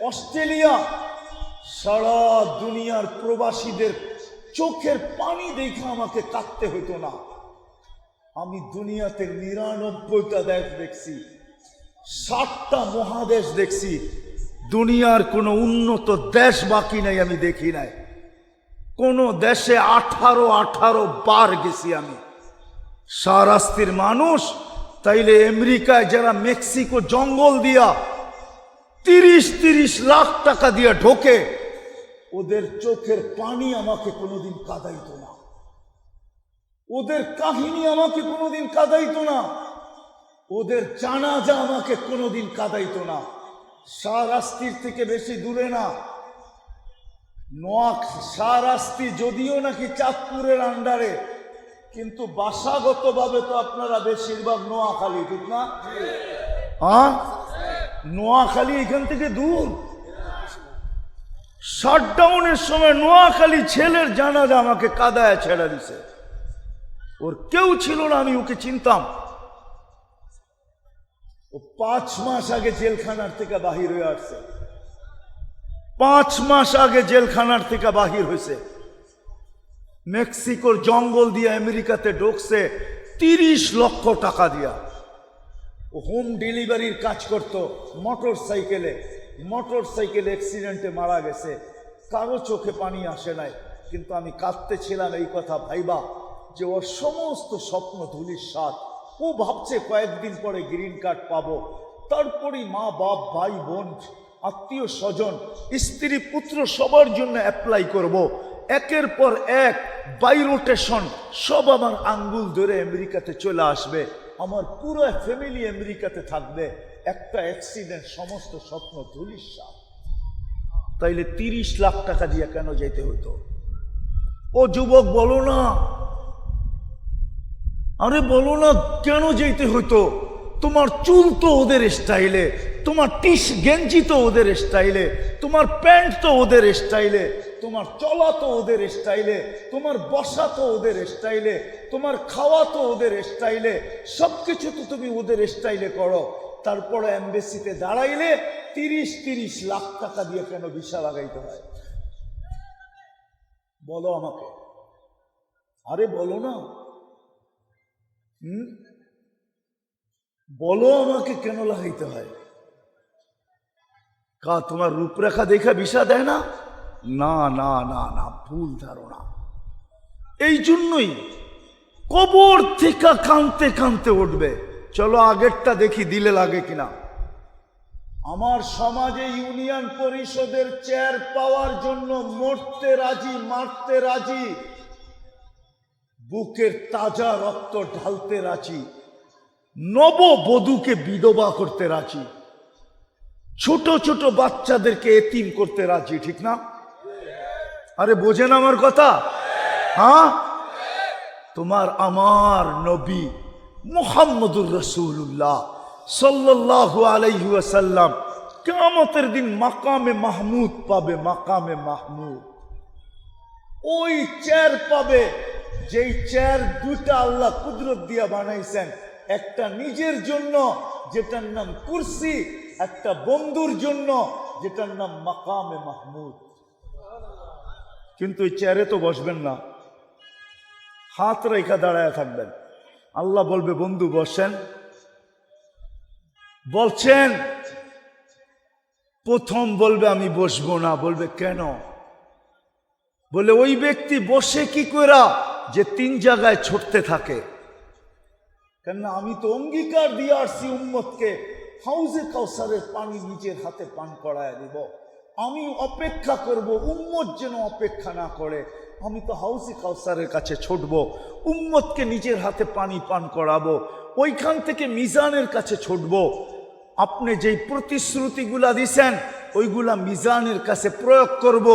অস্ট্রেলিয়া, সারা দুনিয়ার প্রবাসীদের চোখের পানি দেখে আমাকে কাঁদতে হইতো না। আমি দুনিয়াতে ৯৯টা দেশ দেখছি, ৭টা মহাদেশ দেখছি, দুনিয়ার কোনো উন্নত দেশ বাকি নাই আমি দেখি নাই। কোন দেশে 18 বার গেছি আমি। শাহরাস্তির মানুষ তাইলে আমেরিকায় যারা মেক্সিকো জঙ্গল দিয়া ৩০ লাখ টাকা দিয়া ঢোকে, ওদের চোখের পানি আমাকে কোনোদিন কাঁদাইতো না, ওদের কাহিনী আমাকে কোনোদিন কাঁদাইতো না, ওদের জানাজা আমাকে কোনোদিন কাঁদাইতো না। শাহরাস্তির থেকে বেশি দূরে না, শাহরাস্তি যদিও নাকি চাঁদপুরের আন্ডারে, কিন্তু বাসাগতভাবে তো আপনারা বেশিরভাগ নোয়াখালী, ঠিক না? হ্যাঁ, নোয়াখালী এখান থেকে দূর। শাটডাউনের সময় নোয়াখালী ছেলের জানাজা আমাকে কাদায় ছেড়ে দিছে। ওর কেউ ছিল না, আমি ওকে চিনতাম। ও 5 মাস আগে জেলখানার থেকে বাহির হয়ে আসছে, 5 মাস আগে জেলখানার থেকে বাহির হয়েছে। মেক্সিকোর জঙ্গল দিয়ে আমেরিকাতে ঢুকছে 30 লক্ষ টাকা দিয়া। ও হোম ডেলিভারির কাজ করত, মোটর সাইকেলে অ্যাক্সিডেন্টে মারা গেছে। কারো চোখে পানি আসে নাই, কিন্তু আমি কাঁদতেছিলাম এই কথা ভাইবা যে ওর সমস্ত স্বপ্ন ধূলিসাৎ। ও ভাবছে কয়েকদিন পরে গ্রিন কার্ড পাবো, তারপরেই মা বাপ, ভাই বোন, আত্মীয় স্বজন, স্ত্রী পুত্র সবার জন্য অ্যাপ্লাই করব। একের পর এক বাই রোটেশন সব আমার আঙ্গুল ধরে আমেরিকাতে চলে আসবে, আমার পুরো ফ্যামিলি আমেরিকাতে থাকবে। একটা অ্যাক্সিডেন্ট, সমস্ত স্বপ্ন ধূলিসাৎ। তাইলে 30 লাখ টাকা দিয়ে কেন যেতে হতো? ও যুবক বলো না, আরে বলো না কেন যেতে হতো? তোমার চুল তো ওদের স্টাইলে, তোমার গেঞ্জি তো ওদের স্টাইলে, তোমার প্যান্ট তো ওদের স্টাইলে, তোমার চলা তো ওদের স্টাইলে, তোমার বসা তো ওদের স্টাইলে, তোমার খাওয়া তো ওদের স্টাইলে, সবকিছু তো তুমি ওদের স্টাইলে করো। তারপরে এমবেসিতে দাঁড়াইলে 30 লাখ টাকা দিয়ে কেন ভিসা লাগাইতে হয়? বলো আমাকে, আরে বলো না, বলো আমাকে কেন লাগাইতে হয়? তোমার রূপরেখা দেখা ভিসা দেয় না? না না না না, ভুল ধারণা। এই জন্যই কবর থেকে কাঁদতে কাঁদতে উঠবে। চলো আগেরটা দেখি দিলে লাগে কিনা। আমার সমাজে ইউনিয়ন পরিষদের চেয়ার পাওয়ার জন্য মরতে রাজি, মারতে রাজি, বুকের তাজা রক্ত ঢালতে রাজি, নববধূকে বিধবা করতে রাজি, ছোট ছোট বাচ্চাদেরকে এতিম করতে রাজি, ঠিক না? আরে বোঝেন আমার কথা? হ্যাঁ, তোমার আমার নবী মুহাম্মদুর রাসূলুল্লাহ সাল্লাল্লাহু আলাইহি ওয়াসাল্লাম কিয়ামতের দিন মাকামে মাহমুদ পাবে, মাকামে মাহমুদ। ওই চেয়ার পাবে যেই চেয়ার দুটা আল্লাহ কুদরত দিয়া বানাইছেন, একটা নিজের জন্য যেটার নাম কুরসি, একটা বন্ধুর জন্য যেটার নাম মাকামে মাহমুদ। কিন্তু ওই চেয়ারে তো বসবেন না, হাত রেখা দাঁড়ায় থাকবেন। আল্লাহ বলবে বন্ধু বসেন, বলছেন প্রথম বলবে আমি বসবো না। বলবে কেন? বলে ওই ব্যক্তি বসে কি করা যে 3 জায়গায় ছুটতে থাকে। কেন? আমি তো অঙ্গীকার দিয়ে আসছি উম্মতকে হাউজে কাউসারের পানি নিজের হাতে পান করায় দিব। আমি অপেক্ষা করব, উম্মত যেন অপেক্ষা না করে। আমি তো হাউসে কাউসারের কাছে ছুটবো, উম্মতকে নিজের হাতে পানি পান করাবো, ওইখান থেকে মিজানের কাছে ছুটবো। আপনি যেই প্রতিশ্রুতিগুলা দিছেন ওইগুলা মিজানের কাছে প্রয়োগ করব।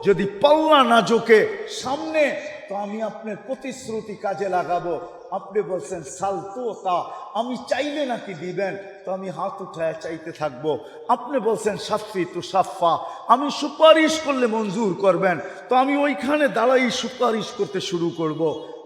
যদি পাল্লা না ঝোঁকে সামনে, তো আমি আপনার প্রতিশ্রুতি কাজে লাগাবো। আপনি বলছেন সালতো তা, আমি চাইলে নাকি দিবেন, তো আমি হাত উঠায় চাইতে থাকবো। আপনি বলছেন সাফি তু সাফা, আমি সুপারিশ করলে মঞ্জুর করবেন, তো আমি ওইখানে দাঁড়াই সুপারিশ করতে শুরু করব।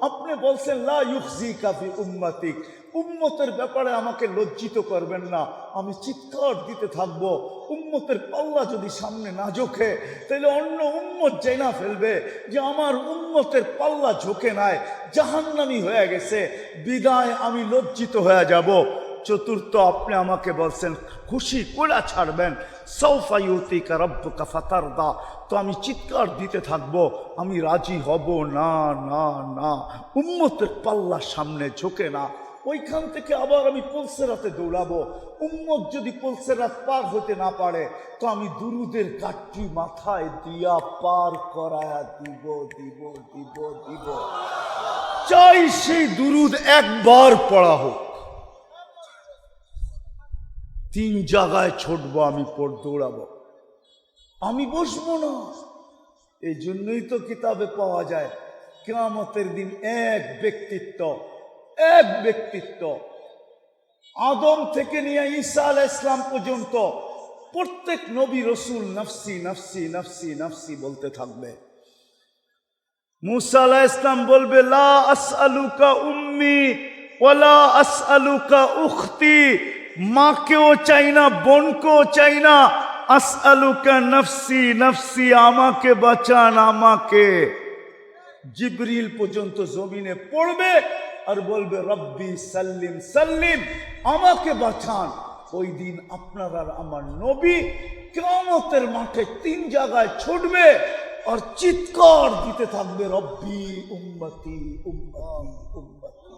আপনি বলছেন লা ইউখজিকা ফি উম্মতিক, উম্মতের ব্যাপারে আমাকে লজ্জিত করবেন না, আমি চিৎকার দিতে থাকবো। উম্মতের পাল্লা যদি সামনে না ঝোঁকে, তাহলে অন্য উম্মত জেনা ফেলবে যে আমার উম্মতের পাল্লা ঝোঁকে নাই, জাহান্নামী হয়ে গেছে, বিদায় আমি লজ্জিত হয়ে যাব। চতুর্থ, আপনি আমাকে বলছেন খুশি কোলা ছাড়বেন, সৌফা ইউতিকা রাব্বুকা ফাতারদা, তো আমি চিৎকার দিতে থাকবো, আমি রাজি হব না না না, উম্মতের পাল্লা সামনে ঝোঁকে না। ওইখান থেকে আবার আমি পুলসেরাতে দৌড়াবো। উম্মত যদি পুলসেরাত পার হতে না পারে, তো আমি দুরুদের কাঠটি মাথায় দিয়া পার করায়া দিব দিব দিব দিব। চাই সেই দুরুদ একবার পড়া হোক। 3 জায়গায় ছুটবো, আমি দৌড়াবো, আমি বসবো না। এই জন্যই তো কিতাবে পাওয়া যায় কিয়ামতের দিন এক ব্যক্তিত্ব আদম থেকে নিয়ে ঈসা আলাইহিস সালাম পর্যন্ত প্রত্যেক নবী রসুল নফসি নফসি নফসি নফসি বলতে থাকবে। মুসা আলাইহিস সালাম বলবে লা আসআলুকা উম্মি ওয়ালা আসআলুকা উখতি, মাকেও চাই না, বোনকেও চাই না, আসআলুকা নফসি নফসি, আমাকে বাঁচান আমাকে। জিবরিল পর্যন্ত জমিনে পড়বে আর বলবে রব্বি সাল্লিম সাল্লিম, আমাকে বাঁচান। ওই দিন আপনার আর আমার নবী কিয়ামতের মাঠে 3 জায়গায় ছুটবে আর চিৎকার দিতে থাকবে রব্বি উম্মতি উম্মতি উম্মতি।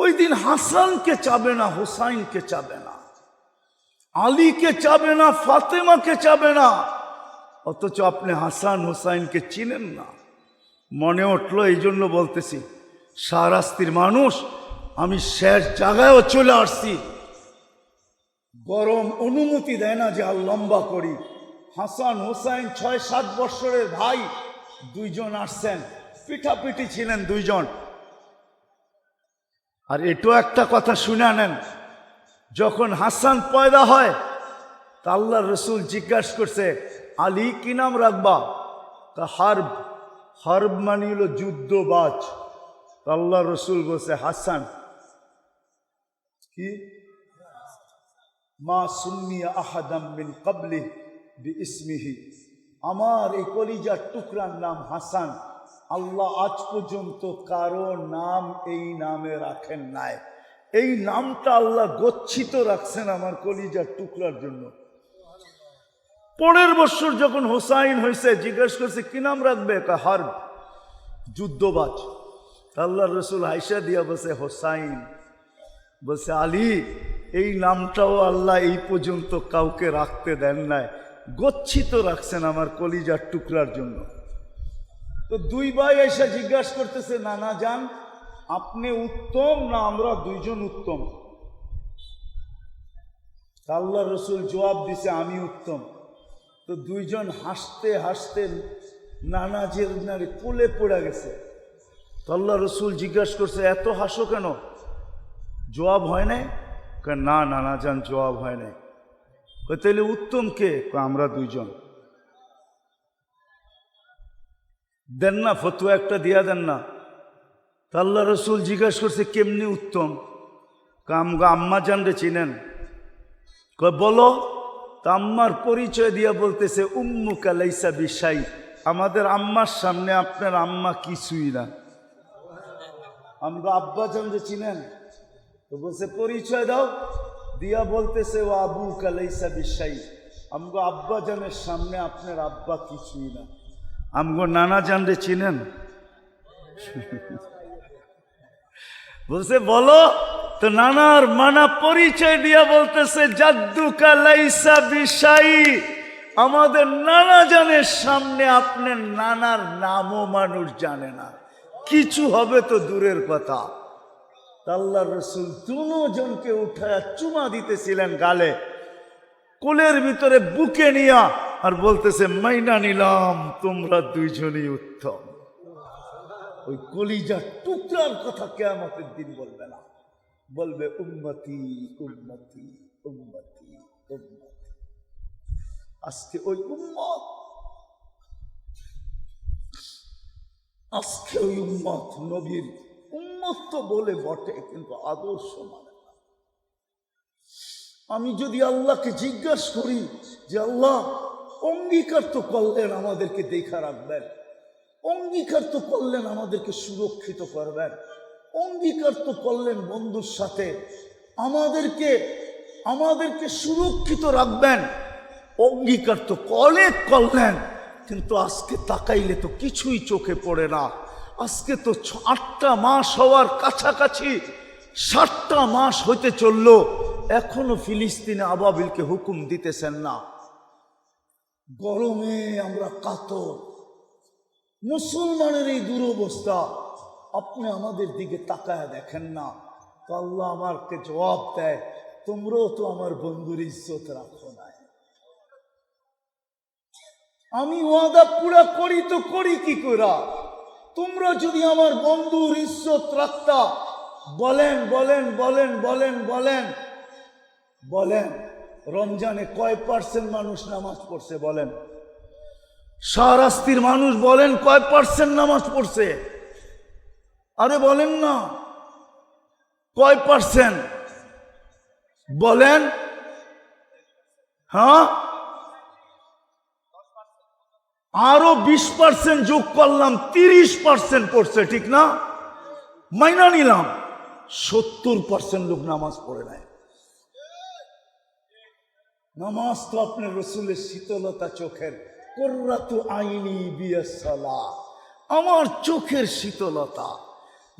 ওই দিন হাসানকে চাবে না, হোসাইনকে চাবে না, আলীকে চাবে না, ফাতেমাকে চাবে না, অথচ আপনি হাসান হোসাইনকে চিনেন না। মনে উঠলো, এই জন্য বলতেছি, শাহরাস্তির মানুষ, আমি শেষ জায়গায়ও চলে আসছি, গরম অনুমতি দেয় না যে আর লম্বা করি। হাসান হোসাইন 6-7 বৎসরের ভাই, 2 জন আসছেন, পিঠাপিঠি ছিলেন 2 জন। আর এটাও একটা কথা শুনে নেন, যখন হাসান পয়দা হয় তা আল্লাহ রসুল জিজ্ঞাসা করছে আলী কি নাম রাখবা? তা হার্ব, হার্ব মানে হলো যুদ্ধবাজ। আল্লাহ রসুল বলছে হাসান। কি মা সুম্মিয়া আহাদাম মিন ক্বাবলি বিইসমিহি, আমার এই কলিজার টুকরার নাম হাসান, আল্লাহ আজ পর্যন্ত কারো নাম এই নামে রাখেন নাই। এই নামটা আল্লাহ গচ্ছিত রাখছেন আমার কলিজার টুকরার জন্য। পরের বছর যখন হোসাইন হয়েছে, জিজ্ঞেস করছে কি নাম রাখবে? হার্ব, যুদ্ধবাজ। আল্লাহ রসুল আয়েশা দিয়া বলছে হোসাইন। বলছে আলী, এই নামটাও আল্লাহ এই পর্যন্ত কাউকে রাখতে দেন নাই, গচ্ছিত রাখছেন আমার কলিজার টুকরার জন্য। তো 2 ভাই এসে জিজ্ঞাসা করতেছে নানা যান, আপনি উত্তম না আমরা 2 জন উত্তম? আল্লাহ রসুল জবাব দিছে আমি উত্তম। তো 2 জন হাসতে হাসতে নানাজের কোলে পড়ে গেছে। তো আল্লাহ রসুল জিজ্ঞাসা করছে এত হাসো কেন, জবাব হয় নাই? না নানা যান জবাব হয় নাই। তাহলে উত্তম কে? আমরা 2 জন। দেন না ফতুয়া একটা দিয়া দেন না। তা আল্লাহ রসুল জিজ্ঞাসা করছে কেমনি উত্তম? আমগো আম্মা জানরে চিনেন? বলো। তা আম্মার পরিচয় দিয়া বলতেছে উম্মুকা লাইসা বিশাই, আমাদের আম্মার সামনে আপনার আম্মা কিছুই না। আমগো আব্বা জানরে চিনেন? তো বলছে পরিচয় দাও। দিয়া বলতেছে ও আবুকা লাইসা বিশাই, আমগো আব্বা জানের সামনে আপনার আব্বা কিছুই না। আমগো নানা জানরে চিনেন? বলছে বলো। তো নানার মানা পরিচয় দিয়া বলতেছে জাদ্দুকা লাইসা বিশাই, আমাদের নানা জানের সামনে আপনার নানার নামও মানুষ জানে না, কিছু হবে তো দূরের কথা। আল্লাহ রসুল দুজনকে উঠায় চুমা দিতেছিলেন গালে, কোলের ভিতরে বুকে নিয়া, আর বলতেছে মাইনা নিলাম তোমরা দুইজনই উত্তম। ওই কলিজার টুকরার কথা কিয়ামতের দিন বলবে না, বলবে উম্মতি উম্মতি উম্মতি উম্মতি। আজকে ওই উম্মত, আজকে ওই উম্মত নবীর উম্মত তো বলে বটে, কিন্তু আদর্শ মানে না। আমি যদি আল্লাহকে জিজ্ঞাসা করি যে আল্লাহ অঙ্গীকার তো করলেন আমাদেরকে দেখা রাখবেন, অঙ্গীকার তো করলেন আমাদেরকে সুরক্ষিত করবেন, অঙ্গীকার তো করলেন বন্ধুর সাথে আমাদেরকে সুরক্ষিত রাখবেন, অঙ্গীকার তো করলেন, কিন্তু আজকে তাকাইলে তো কিছুই চোখে পড়ে না। আজকে তো 8টা মাস হওয়ার কাছাকাছি, 7টা মাস হইতে চলল, এখনো ফিলিস্তিনে আবাবিলকে হুকুম দিতেছেন না। গরমে আমরা কাতর, মুসলমানের এই দুরবস্থা, আপনি আমাদের দিকে তাকায় দেখেন না। তো আল্লাহ আমাকে জবাব দেয়, তোমরাও তো আমার বন্ধুর ইজ্জত রাখো না। আমি ওয়াদা পুরা করি তো করি কি করা? তোমরা যদি আমার বন্ধুর ইজ্জত রাখতা, বলেন বলেন বলেন বলেন বলেন বলেন রমজানে কয় পার্সেন্ট মানুষ নামাজ পড়ছে? বলেন। শাহরাস্তির মানুষ বলেন কয় পার্সেন্ট নামাজ পড়ছে? আরে বলেন না, কয় পার্সেন্ট বলেন? হ্যাঁ, আরো 20% যোগ করলাম, 30% পড়ছে, ঠিক না? মাইনা নিলাম 70% লোক নামাজ পড়ে নাই। নামাজ তো আপনার রসুলের শীতলতা চোখের, কুররাতু আইনি বিয়াসসালাহ, আমার চোখের শীতলতা।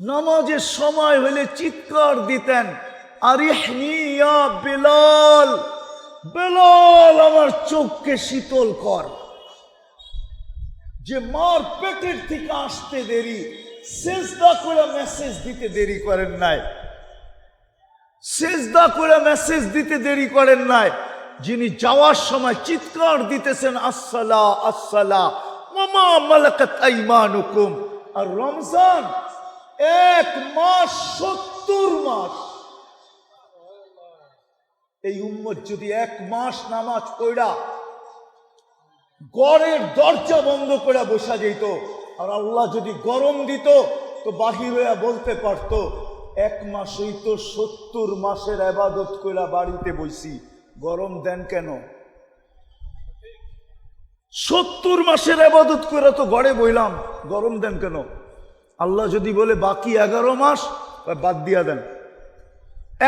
নামাজের সময় হলে চিৎকার দিতেন, আরিহনি ইয়া বেলাল, বেলাল আমার চোখকে শীতল কর। যে মার পেটের থেকে আসতে দেরি, সেজদা করে মেসেজ দিতে দেরি করেন নাই, সেজদা করে মেসেজ দিতে দেরি করেন নাই, যিনি যাওয়ার সময় চিৎকার দিতেছেন আসসালা আসসালা ওমা মালাকাত আইমানুকুম। আর রমজান 1 মাস 70 মাস, এই উম্মত যদি 1 মাস নামাজ পড়া ঘরের দরজা বন্ধ করে বসা যেত, আর আল্লাহ যদি গরম দিত তো বাহির হইয়া বলতে পারতো 1 মাস হইতো 70 মাসের ইবাদত করে বাড়িতে বইছি, গরম দেন কেন? 70 মাসের ইবাদত করে তো ঘরে বইলাম, গরম দেন কেন? আল্লাহ যদি বলে বাকি 11 মাস বাদ দিয়া দেন,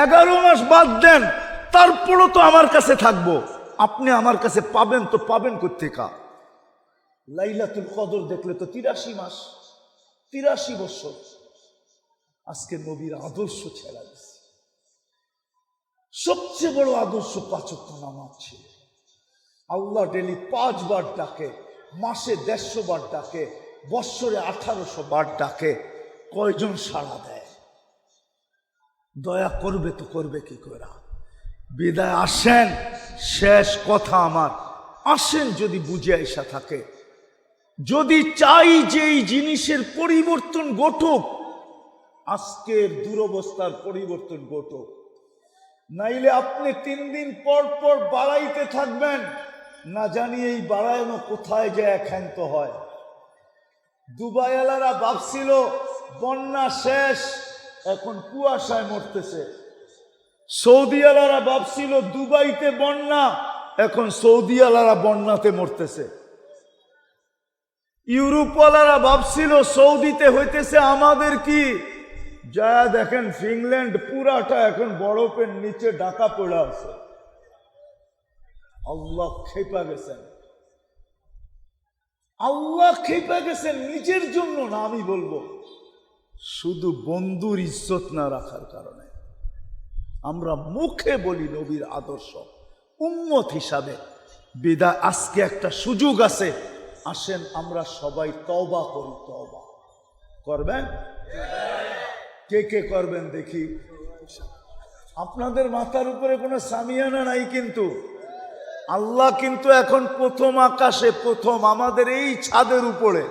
11 মাস বাদ দেন, তারপরও তো আমার কাছে থাকবো, আপনি আমার কাছে পাবেন তো পাবেন কোত্থেকা? লাইলাতুল কদর দেখলে তো 83 মাস, 83 বছর। আজকে নবীর আদর্শ ছেড়া দিচ্ছে। সবচেয়ে বড় আদর্শ 5 ওয়াক্ত নামাজ ছিল। আল্লাহ ডেলি 5 বার ডাকে, মাসে 150 বার ডাকে, বৎসরে 1800 বার ডাকে। কয়জন সাড়া দেয়? দয়া করবে তো করবে কি করে? বিদায় আসেন, শেষ কথা আমার, আসেন যদি বুঝে আইসা থাকে, যদি চাই যে এই জিনিসের পরিবর্তন ঘটুক, আজকের দুরবস্থার পরিবর্তন ঘটুক, নাইলে আপনি 3 দিন পর পর বাড়াইতে থাকবেন, না জানি এই বাড়ানো কোথায় যায় ক্ষান্ত হয়। দুবাইওয়ালারা ভাবছিল বন্যা শেষ, এখন কুয়াশায় মরতেছে। সৌদিওয়ালারা ভাবছিল দুবাইতে বন্যা, এখন সৌদিওয়ালারা বন্যাতে মরতেছে। ইউরোপওয়ালারা ভাবছিল সৌদিতে হইতেছে আমাদের কি, যা দেখেন ফিনল্যান্ড পুরাটা এখন বরফের নিচে ঢাকা পড়ে আছে। আল্লাহ খেপা গেছেন, আল্লাহ খেপা গেছেন নিজের জন্য না, আমি বলবো শুধু বন্ধুর ইজ্জত না রাখার কারণে। আমরা মুখে বলি নবীর আদর্শ, উম্মত হিসাবে বিদায় আজকে একটা সুযোগ আছে, আসেন আমরা সবাই তওবা করি। তওবা করবেন? কে কে করবেন দেখি? আপনাদের মাথার উপরে কোনো সামিয়ানা নাই, কিন্তু আল্লাহ কিন্তু এখন প্রথম আকাশে, প্রথম আমাদের এই ছাদের উপরে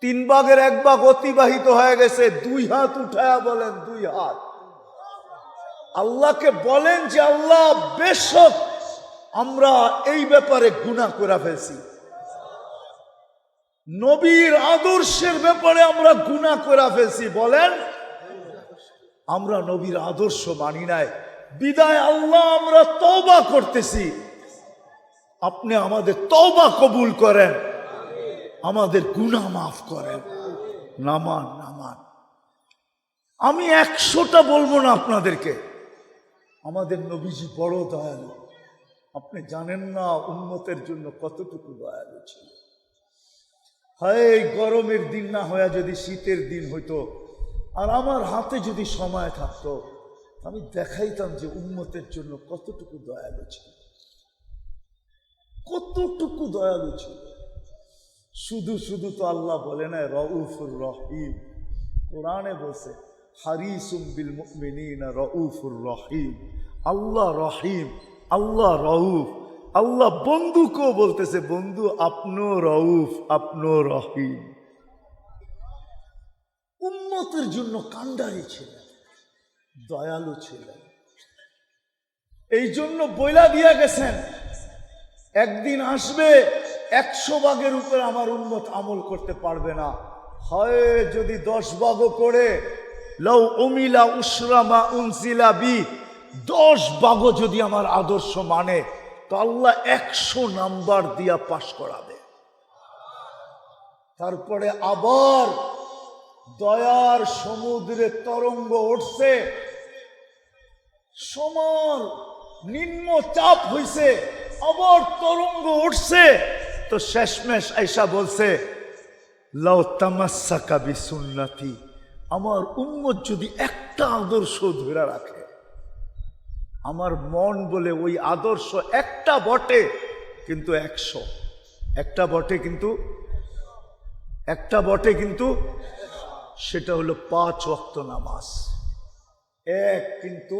3 ভাগের 1 ভাগ অতিবাহিত হয়ে গেছে। 2 হাত উঠায়া বলেন, 2 হাত আল্লাহকে বলেন যে আল্লাহ, বেশক আমরা এই ব্যাপারে গুনাহ করে ফেলছি, নবীর আদর্শের ব্যাপারে আমরা গুনাহ করে ফেলছি। বলেন, আমরা নবীর আদর্শ মানি নাই, বিদায় আল্লাহ আমরা তওবা করতেছি। আপনি আমাদের তওবা কবুল করেন, আমাদের গুনাহ মাফ করেন। নামান নামান। আমি 100টা বলবো না আপনাদেরকে, আমাদের নবীজি বড় দয়ালু। আপনি জানেন না উম্মতের জন্য কতটুকু দয়ালু ছিল। হায়, গরমের দিন না হয়ে যদি শীতের দিন হইতো, আর আমার হাতে যদি সময় থাকতো, আমি দেখাইতাম যে উম্মতের জন্য কতটুকু দয়ালু ছিল, কতটুকু দয়ালু ছিল। শুধু শুধু তো আল্লাহ বলে না রউফুর রহিম, কোরআনে বলছে হারিসুম বিল মুমিনিনা রউফুর রহিম। আল্লাহ রহিম, আল্লাহ রউফ। আল্লাহ বন্ধুকেও বলতেছে, বন্ধু আপনিও রউফ, আপনিও রহিম। উম্মতের জন্য কান্ডারি ছিলেন, দয়ালু ছিলেন। এই জন্য বইলা দিয়া গেছেন, একদিন আসবে 100 ভাগের উপরে আমার উম্মত আমল করতে পারবে না। হয় যদি 10 ভাগও করে, লাউ উমিলা উসরা মা উনজিলা বি, 10 ভাগও যদি আমার আদর্শ মানে, তো আল্লাহ 100 নাম্বার দিয়া পাশ করাবে। তারপরে আবার দয়ার সমুদ্রে তরঙ্গ উঠছে, সমান নিম্ন চাপ হইছে, আবার তরঙ্গ উঠছে। তো শেষমেশ আয়েশা বলছে, লাউ তামাসসাকা বিসুন্নতি, আমার উম্মত যদি একটা আদর্শ ধরে রাখে, আমার মন বলে ওই আদর্শ একটা বটে কিন্তু 100, একটা বটে কিন্তু, একটা বটে কিন্তু, সেটা হলো 5 ওয়াক্ত নামাজ। এক কিন্তু,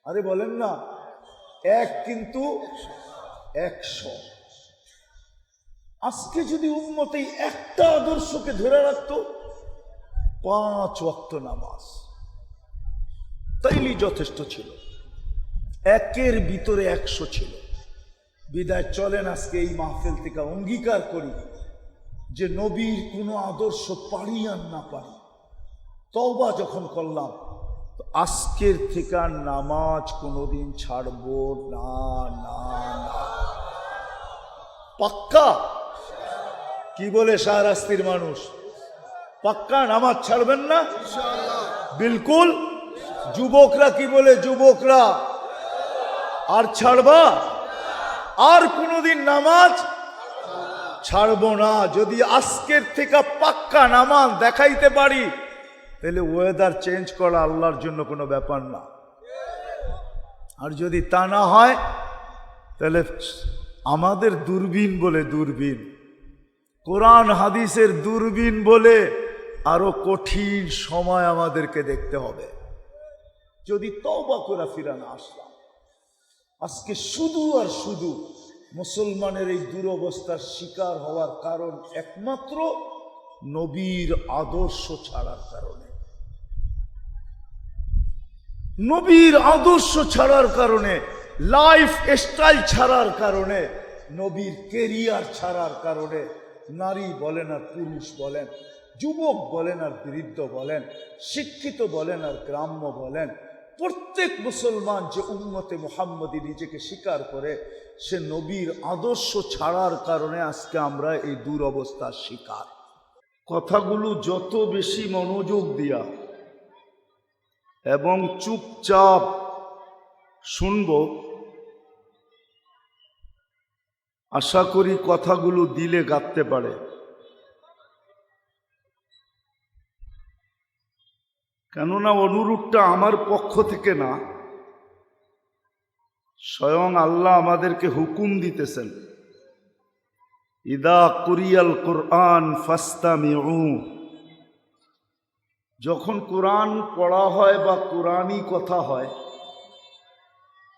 আরে বলেন না, এক কিন্তু 100। আজকে যদি উম্মত এই একটা আদর্শকে ধরে রাখতো, 5 ওয়াক্ত নামাজ, তাইলেই যথেষ্ট ছিল। একের ভিতরে 100 ছিল। বিদায় চলেন আজকে এই মাহফিল থেকে অঙ্গীকার করি যে নবীর কোনো আদর্শ পারি আর না পারি, তওবা যখন করলাম, তো আজকের থেকে নামাজ কোনোদিন ছাড়বো না, না না। পাক্কা? কি বলে শাহরাস্তির মানুষ, পাক্কা নামাজ ছাড়বেন না? বিলকুল। যুবকরা কি বলে, যুবকরা আর ছাড়বা? আর কোনোদিন নামাজ ছাড়বো না। যদি আজকের থেকে পাক্কা নামাজ দেখাইতে পারি, তাহলে ওয়েদার চেঞ্জ করা আল্লাহর জন্য কোনো ব্যাপার না। আর যদি তা না হয়, তাহলে আমাদের দূরবীন বলে, দূরবীন কোরআন হাদিসের দূরবীন বলে আরো কঠিন সময় আমাদেরকে দেখতে হবে। যদি তওবা করে ফিরে না আসলাম, আজকে শুধু আর শুধু মুসলমানের এই দুরবস্থার শিকার হওয়ার কারণ একমাত্র নবীর আদর্শ ছাড়ার কারণে। নবীর আদর্শ ছাড়ার কারণে, লাইফ স্টাইল ছাড়ার কারণে, নবীর কেরিয়ার ছাড়ার কারণে, নারী বলেন আর পুরুষ বলেন, যুবক বলেন আর বৃদ্ধ বলেন, শিক্ষিত বলেন আর গ্রাম্য বলেন, প্রত্যেক মুসলমান যে উম্মতে মুহাম্মদী নিজেকে স্বীকার করে, সে নবীর আদর্শ ছাড়ার কারণে আজকে আমরা এই দুরবস্থার শিকার। কথাগুলো যত বেশি মনোযোগ দিয়া এবং চুপচাপ শুনব, আশা করি কথাগুলো দিলে গাঁথতে পারে। কেননা অনুরোধটা আমার পক্ষ থেকে না, স্বয়ং আল্লাহ আমাদেরকে হুকুম দিতেছেন, ইদা কুরিয়াল কুরআন ফাস্তামিউ, যখন কোরআন পড়া হয় বা কোরআনই কথা হয়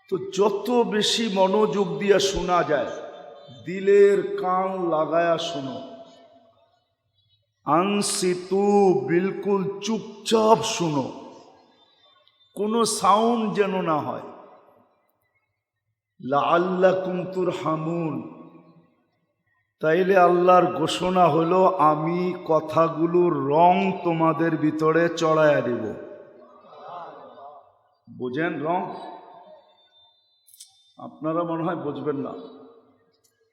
তো যত বেশি মনোযোগ দিয়া শোনা যায়, দিলের কান লাগায়া শোনো। আনসিতু, বিলকুল চুপচাপ শোনো, কোনো সাউন্ড যেন না হয়। লাআল্লাকুম তুরহামুন, তাইলে আল্লাহর ঘোষণা হলো আমি কথাগুলোর রং তোমাদের ভিতরে চড়াইয়া দেব। বুঝেন রং? আপনারা মনে হয় বুঝবেন না,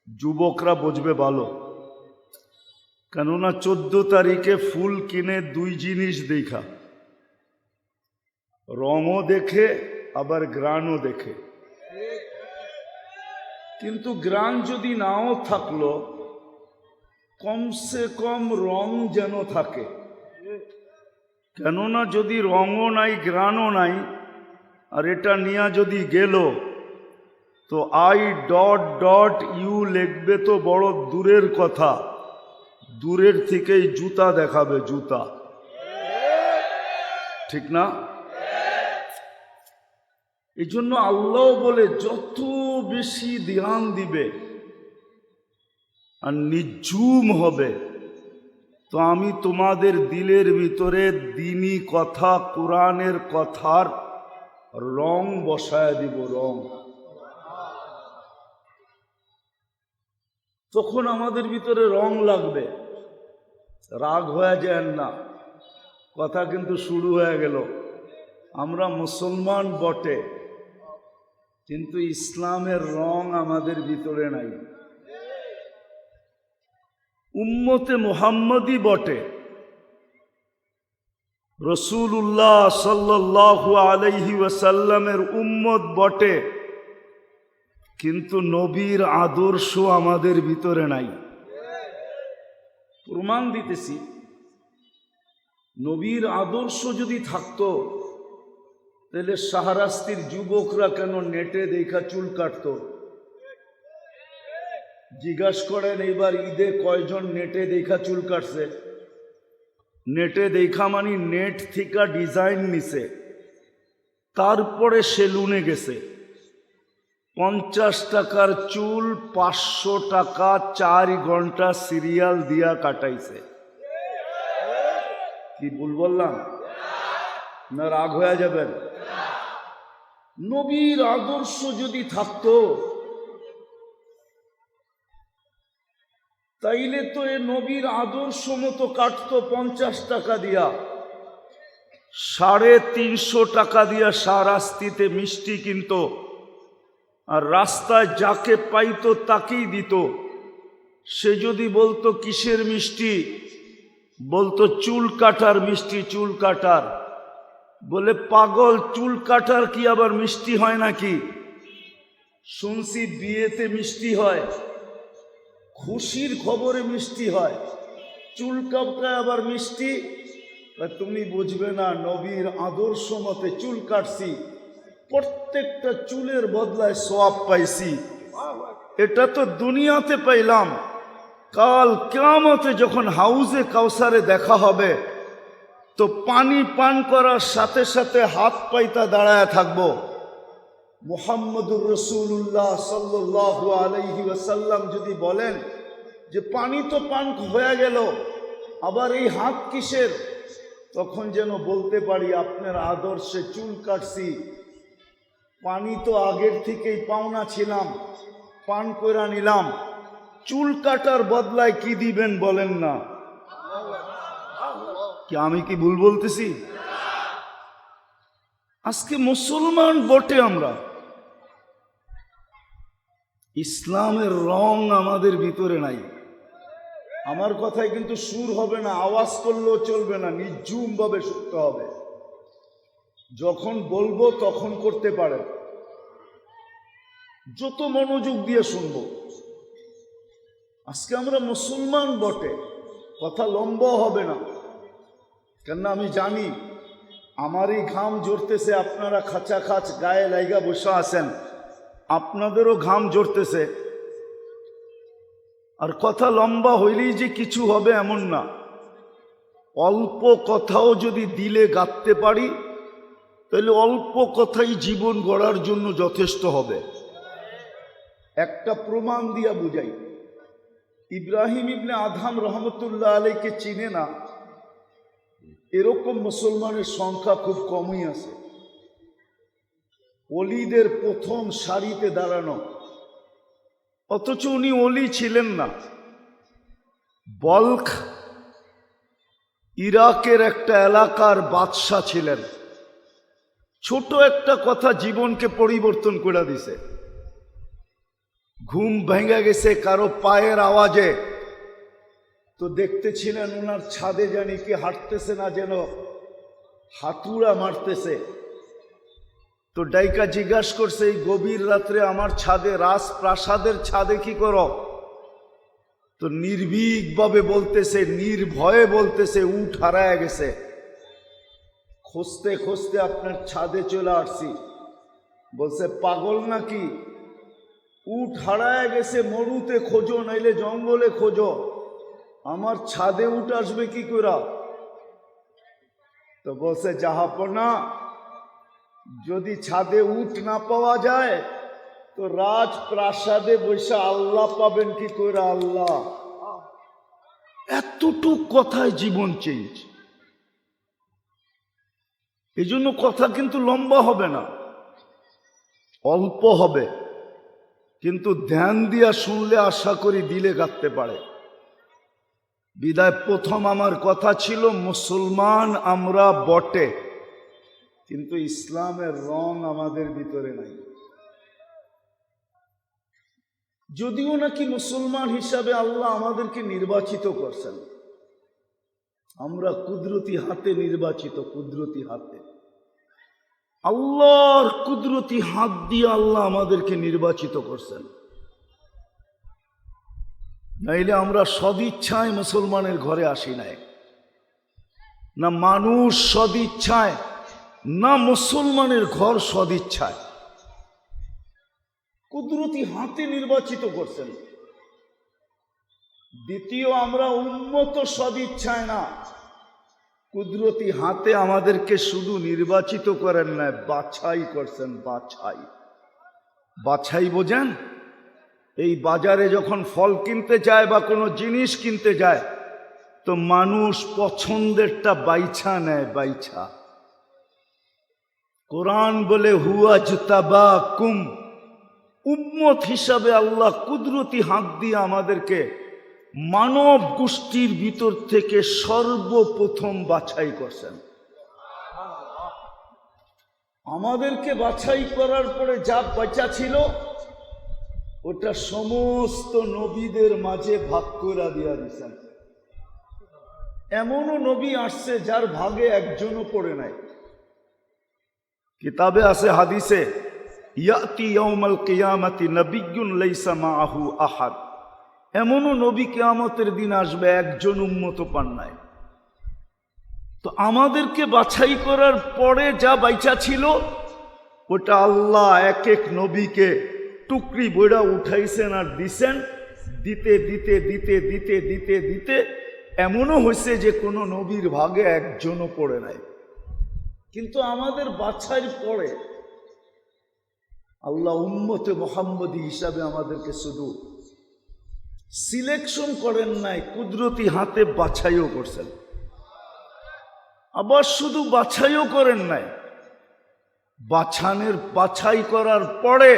যুবকরা বুঝবে ভালো, কেননা 14 তারিখে ফুল কিনে দুই জিনিস দেখা, রঙও দেখে আবার গ্রানও দেখে। কিন্তু গ্রান যদি নাও থাকলো, কমসে কম রং যেন থাকে, কেননা যদি রঙও নাই গ্রানও নাই আর এটা নিয়ে যদি গেল তো I.ইউ লিখবে তো বড় দূরের কথা, দূরের থেকেই জুতা দেখাবে, জুতা। ঠিক না? এই জন্য আল্লাহ বলে যত বেশি ধ্যান দিবে আর নিঝুম হবে তো আমি তোমাদের দিলের ভিতরে দ্বীনি কথা, কোরআনের কথার রং বসায় দিব, রং। তখন আমাদের ভিতরে রং লাগবে। রাগ হয়ে যায় না, কথা কিন্তু শুরু হয়ে গেল। আমরা মুসলমান বটে, কিন্তু ইসলামের রং আমাদের ভিতরে নাই। উম্মতে মুহাম্মদী বটে, রাসূলুল্লাহ সাল্লাল্লাহু আলাইহি ওয়াসাল্লামের উম্মত বটে, কিন্তু নবীর আদর্শ আমাদের ভিতরে নাই। প্রমাণ দিতেছি, নবীর আদর্শ যদি থাকতো তাহলে শাহরাস্তির যুবকরা কেন নেটে দেখা চুল কাটত? জিজ্ঞাসা করেন এইবার ঈদে কয়জন নেটে দেখা চুল কাটছে? নেটে দেখা মানে নেট থেকে ডিজাইন নিছে, তারপরে সেলুনে গেছে, 50 টাকার চুল 500 টাকা 4 ঘন্টা সিরিয়াল দিয়া কাটাইছে। কি ভুল বললাম না? রাগ হয়ে যাবেন? নবীর আদর্শ যদি থাকতো তাইলে তো এ নবীর আদর্শ মতো কাটতো 50 টাকা দিয়া, 350 টাকা দিয়া শাহরাস্তিতে মিষ্টি কিনতো, আর রাস্তায় যাকে পাইতো তাকেই দিত। সে যদি বলতো কিসের মিষ্টি, বলতো চুল কাটার মিষ্টি, চুল কাটার। বলে পাগল, চুল কাটার কি আবার মিষ্টি হয় নাকি? শুনছি বিয়েতে মিষ্টি হয়, খুশির খবরে মিষ্টি হয়, চুল কাটায় আবার মিষ্টি। তুমি বুঝবে না, নবীর আদর্শ মতে চুল কাটছি, প্রত্যেকটা চুলের বদলায় সওয়াব পাইছি। এটা তো দুনিয়াতে পাইলাম, কাল কিয়ামতে যখন হাউজে কাউসারে দেখা হবে তো পানি পান করার সাথে সাথে হাত পাইতা দাঁড়ায় থাকবো। মুহাম্মদুর রাসূলুল্লাহ সাল্লাল্লাহু আলাইহি ওয়াসাল্লাম যদি বলেন যে পানি তো পান হয়ে গেল, আবার এই হাত কিসের? তখন যেন বলতে পারি আপনার আদর্শে চুল কাটছি, পানি তো আগের থেকেই পাওনা ছিলাম, পান কইরা নিলাম, চুল কাটার বদলায় কি দিবেন বলেন না? কি আমি কি ভুল বলতেছি? আজকে মুসলমান বটে আমরা, ইসলামের রং আমাদের ভিতরে নাই। আমার কথায় কিন্তু সুর হবে না, আওয়াজ করলেও চলবে না, নিঝুম ভাবে শুনতে হবে। যখন বলবো তখন করতে পারে, যত মনোযোগ দিয়ে শুনবো। আজকে আমরা মুসলমান বটে, কথা লম্বা হবে না, কেননা আমি জানি আমারই ঘাম ঝরতেছে, আপনারা খাঁচা খাঁচ গায়ে লাইগা বসে আছেন, আপনাদেরও ঘাম ঝরতেছে, আর কথা লম্বা হইলেই যে কিছু হবে এমন না। অল্প কথাও যদি দিলে গাঁথতে পারি, তাহলে অল্প কথাই জীবন গড়ার জন্য যথেষ্ট হবে। একটা প্রমাণ দিয়া বুঝাই। ইব্রাহিম ইবনে আদহাম রহমতুল্লাহ আলাইকে চিনে না এরকম মুসলমানের সংখ্যা খুব কমই আছে। ওলিদের প্রথম সারিতে দাঁড়ানো, অথচ উনি ওলি ছিলেন না। বলখ ইরাকের একটা এলাকার বাদশাহ ছিলেন। ছোট একটা কথা জীবনকে পরিবর্তন করে দিছে। ঘুম ভেঙে গেছে কারো পায়ের আওয়াজে, তো দেখতেছিলেন ওনার ছাদে জানি কি হাঁটতেছে না, যেন হাতুড়া মারতেছে। তো ডাইকা জিজ্ঞাসা করছে, এই গভীর রাত্রে আমার ছাদে, রাজপ্রাসাদের ছাদে কি করো? তো নির্ভীকভাবে বলতেছে, নির্ভয়ে বলতেছে, উট হারায় গেছে, খুঁজতে খুঁজতে আপনার ছাদে চলে আসছি। বলছে, পাগল নাকি? উট হারায় গেছে, মরুতে খোঁজো, নাইলে জঙ্গলে খোঁজো, আমার ছাদে উট আসবে কি করে? তো বলছে, জাহাপনা, যদি ছাদে উট না পাওয়া যায় তো রাজপ্রাসাদে বসে আল্লাহ পাবেন কি করে? আল্লাহ। এতটুক কথায় জীবন চেঞ্জ। এই জন্য কথা কিন্তু লম্বা হবে না, অল্প হবে, কিন্তু ধ্যান দিয়া শুনলে আশা করি দিলে গাঁথতে পারে। বিদায় প্রথম আমার কথা ছিল, মুসলমান আমরা বটে, কিন্তু ইসলামের রং আমাদের ভিতরে নাই। যদিও নাকি মুসলমান হিসাবে আল্লাহ আমাদেরকে নির্বাচিত করছেন, আমরা কুদরতি হাতে নির্বাচিত, কুদরতি হাতে, আল্লাহর কুদরতি হাত দিয়ে আল্লাহ আমাদেরকে নির্বাচিত করছেন। নাইলে আমরা সদিচ্ছায় মুসলমানের ঘরে আসি নাই, না মানুষ সদিচ্ছায়, না মুসলমানের ঘর সদিচ্ছায়, কুদরতি হাতে নির্বাচিত করছেন। দ্বিতীয়, আমরা উম্মত সদিচ্ছায় না, কুদরতি হাতে আমাদেরকে শুধু নির্বাচিত করেন না, বাছাই করছেন। বাছাই, বাছাই বোঝেন? এই বাজারে যখন ফল কিনতে যায় বা কোনো জিনিস কিনতে যায়, তো মানুষ পছন্দেরটা বাইছা নেয়, বাইছা। কোরআন বলে, হুয়া জতাবাকুম, উম্মত হিসাবে আল্লাহ কুদরতি হাত দিয়ে আমাদেরকে মানব গোষ্ঠীর ভিতর থেকে সর্বপ্রথম বাছাই করছেন। আমাদেরকে বাছাই করার পরে যা বাঁচা ছিল ওটা সমস্ত নবীদের মাঝে ভাগ করে দিয়া দিয়েছেন। এমনও নবী আসছে যার ভাগে একজনও পড়ে নাই। কিতাবে আছে, হাদিসে, ইয়াতি ইয়াউমাল কিয়ামাতি নাবিয়্যুন লাইসা মাআহু আহাদ, এমনও নবী কিয়ামতের দিন আসবে একজন উম্মত পান নাই। তো আমাদেরকে বাছাই করার পরে যা বাইচা ছিল ওটা আল্লাহ এক এক নবীকে টুকরি বইড়া উঠাইছেন আর দিছেন। দিতে দিতে দিতে দিতে দিতে দিতে এমনও হয়েছে যে কোনো নবীর ভাগে একজনও পড়ে নাই। কিন্তু আমাদের বাছাইয়ের পরে আল্লাহ উম্মতে মুহাম্মদী হিসাবে আমাদেরকে শুধু সিলেকশন করেন নাই, কুদরতি হাতে বাছাইও করছেন। আবার শুধু বাছাইও করেন নাই, বাছাই করার পরে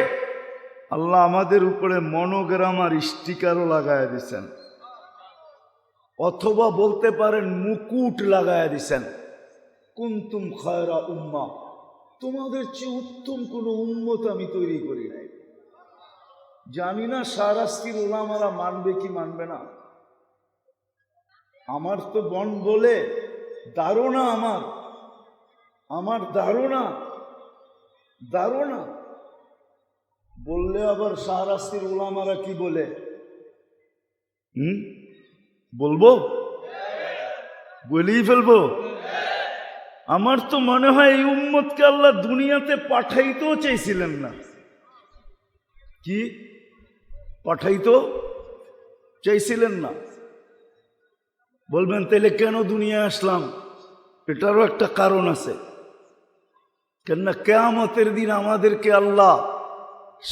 আল্লাহ আমাদের উপরে মনোগ্রাম আর স্টিকারও লাগায় দিছেন, অথবা বলতে পারেন মুকুট লাগায় দিছেন। কুনতুম খায়রা উম্মাহ, তোমাদের চেয়ে উত্তম কোন উম্মত আমি তৈরি করি নাই। জানি না শাহরাস্তির ওলামারা মানবে কি মানবে না। আমার তো বন বলে ধারণা, আমার ধারণা বললে আবার শাহরাস্তির ওলামারা কি বলে, বলবো, বলেই ফেলবো। আমার তো মনে হয় এই উম্মতকে আল্লাহ দুনিয়াতে পাঠাইতেও চাইছিলেন না। কি পাঠাইতো চাইছিলেন না? বলবেন তাহলে কেন দুনিয়ায় আসলাম? এটারও একটা কারণ আছে। কেননা কিয়ামতের দিন আমাদেরকে আল্লাহ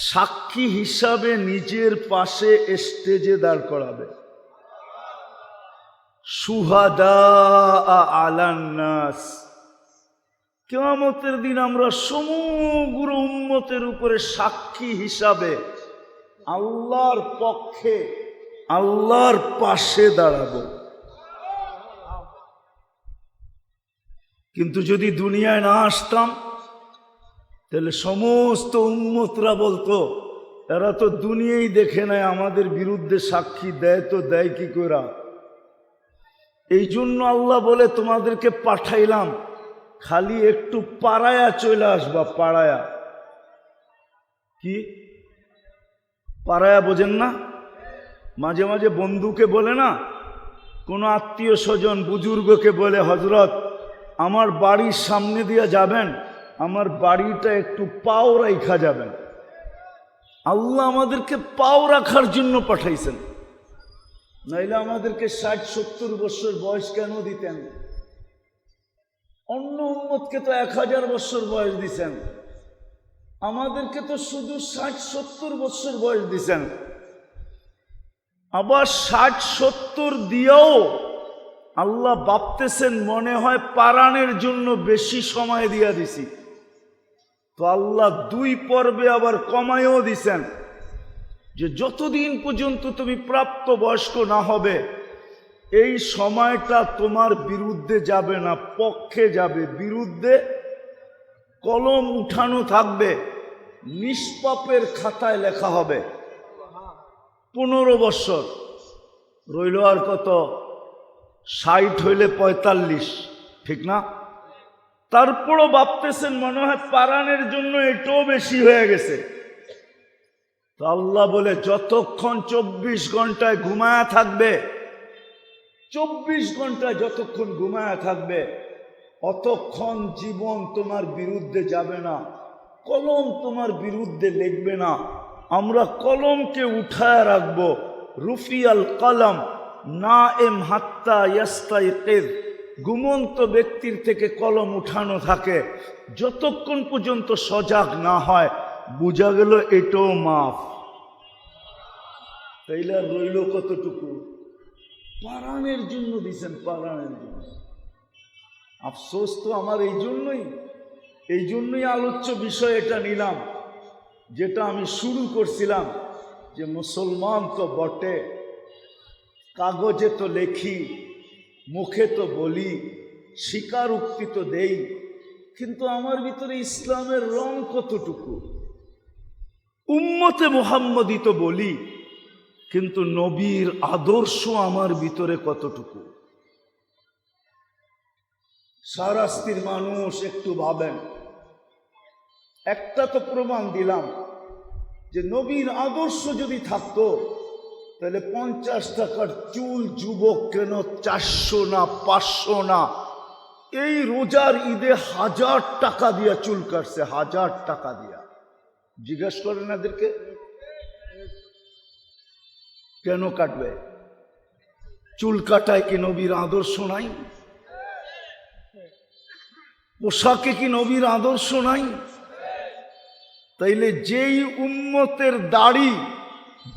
সাক্ষী হিসাবে নিজের পাশে স্টেজে দাঁড় করাবে। শুহাদা আলান নাস। কিয়ামতের দিন আমরা সমগ্র উম্মতের উপরে সাক্ষী হিসাবে আল্লাহর পক্ষে আল্লাহর পাশে দাঁড়াবো। কিন্তু যদি দুনিয়ায় না আসতাম তাহলে সমস্ত উম্মতরা বলতো এরা তো দুনিয়াই দেখে নেয়, আমাদের বিরুদ্ধে সাক্ষী দেয় তো দেয় কি করে। এই জন্য আল্লাহ বলে তোমাদেরকে পাঠাইলাম, খালি একটু পাড়ায়া চলে আসবা। পাড়ায়া কি? পাড়ায়া বোঝেন না? মাঝে মাঝে বন্ধুকে বলে না, কোনো আত্মীয় স্বজন বুজুর্গকে বলে হজরত আমার বাড়ির সামনে দিয়ে যাবেন, আমার বাড়িটা একটু পাও রাখা যাবেন। আল্লাহ আমাদেরকে পাও রাখার জন্য পাঠাইছেন, নাইলে আমাদেরকে 60-70 বছর বয়স কেন দিতেন? অন্য উম্মতকে তো 1000 বছর বয়স দিছেন, আমাদেরকে তো শুধু 60-70 বছর বয়স দিছেন। আবার 60-70 দিয়েও আল্লাহ ভাবতেছেন মনে হয় পারানের জন্য বেশি সময় দিয়া দিছি, তো আল্লাহ 2 পর্বে আবার কমায়ও দিছেন যে যতদিন পর্যন্ত তুমি প্রাপ্ত বয়স্ক না হবে এই সময়টা তোমার বিরুদ্ধে যাবে না, পক্ষে যাবে। বিরুদ্ধে কলম উঠানো থাকবে, নিষ্পাপের খাতায় লেখা হবে। 15 বছর রইল, আর কত? 60 হইলে 45, ঠিক না? তারপরও ভাবতেছেন মনে হয় পারানের জন্য এটাও বেশি হয়ে গেছে। তো আল্লাহ বলে যতক্ষণ 24 ঘন্টায় ঘুমায়া থাকবে, 24 ঘন্টায় যতক্ষণ ঘুমায়া থাকবে অতক্ষণ জীবন তোমার বিরুদ্ধে যাবে না, কলম তোমার বিরুদ্ধে লিখবে না। আমরা কলমকে উঠায় রাখবো। রুফিয়াল কলম নাএম হাত্তা ইয়াস্তাইকিজ। ঘুমন্ত ব্যক্তির থেকে কলম উঠানো থাকে যতক্ষণ পর্যন্ত সজাগ না হয়। বুঝা গেল এটাও মাফ। তাইলে রইল কতটুকু? পারানের জন্য দিছেন, পারানের জন্য। আফসোস তো আমার এই জন্যই আলোচ্য বিষয় এটা নিলাম, যেটা আমি শুরু করছিলাম যে মুসলমান তো বটে, কাগজে তো লেখি, মুখে তো বলি, স্বীকারোক্তি তো দেই, কিন্তু আমার ভিতরে ইসলামের রং কতটুকু? উম্মতে মুহাম্মদী তো বলি, কিন্তু নবীর আদর্শ আমার ভিতরে কতটুকু? সারাস্তির মানুষ একটু ভাবেন। একটা তো প্রমাণ দিলাম যে নবীর আদর্শ যদি থাকতো তাহলে 50 টাকার চুল যুবক কেন 400 না 500 না? এই রোজার ঈদে 1000 টাকা দিয়া চুল কাটছে, 1000 টাকা দিয়া। জিজ্ঞেস করেন এদেরকে কেন কাটবে? চুল কাটায় কি নবীর আদর্শ নাই? পোশাকে কি নবীর আদর্শ নাই? তাইলে যেই উম্মতের দাড়ি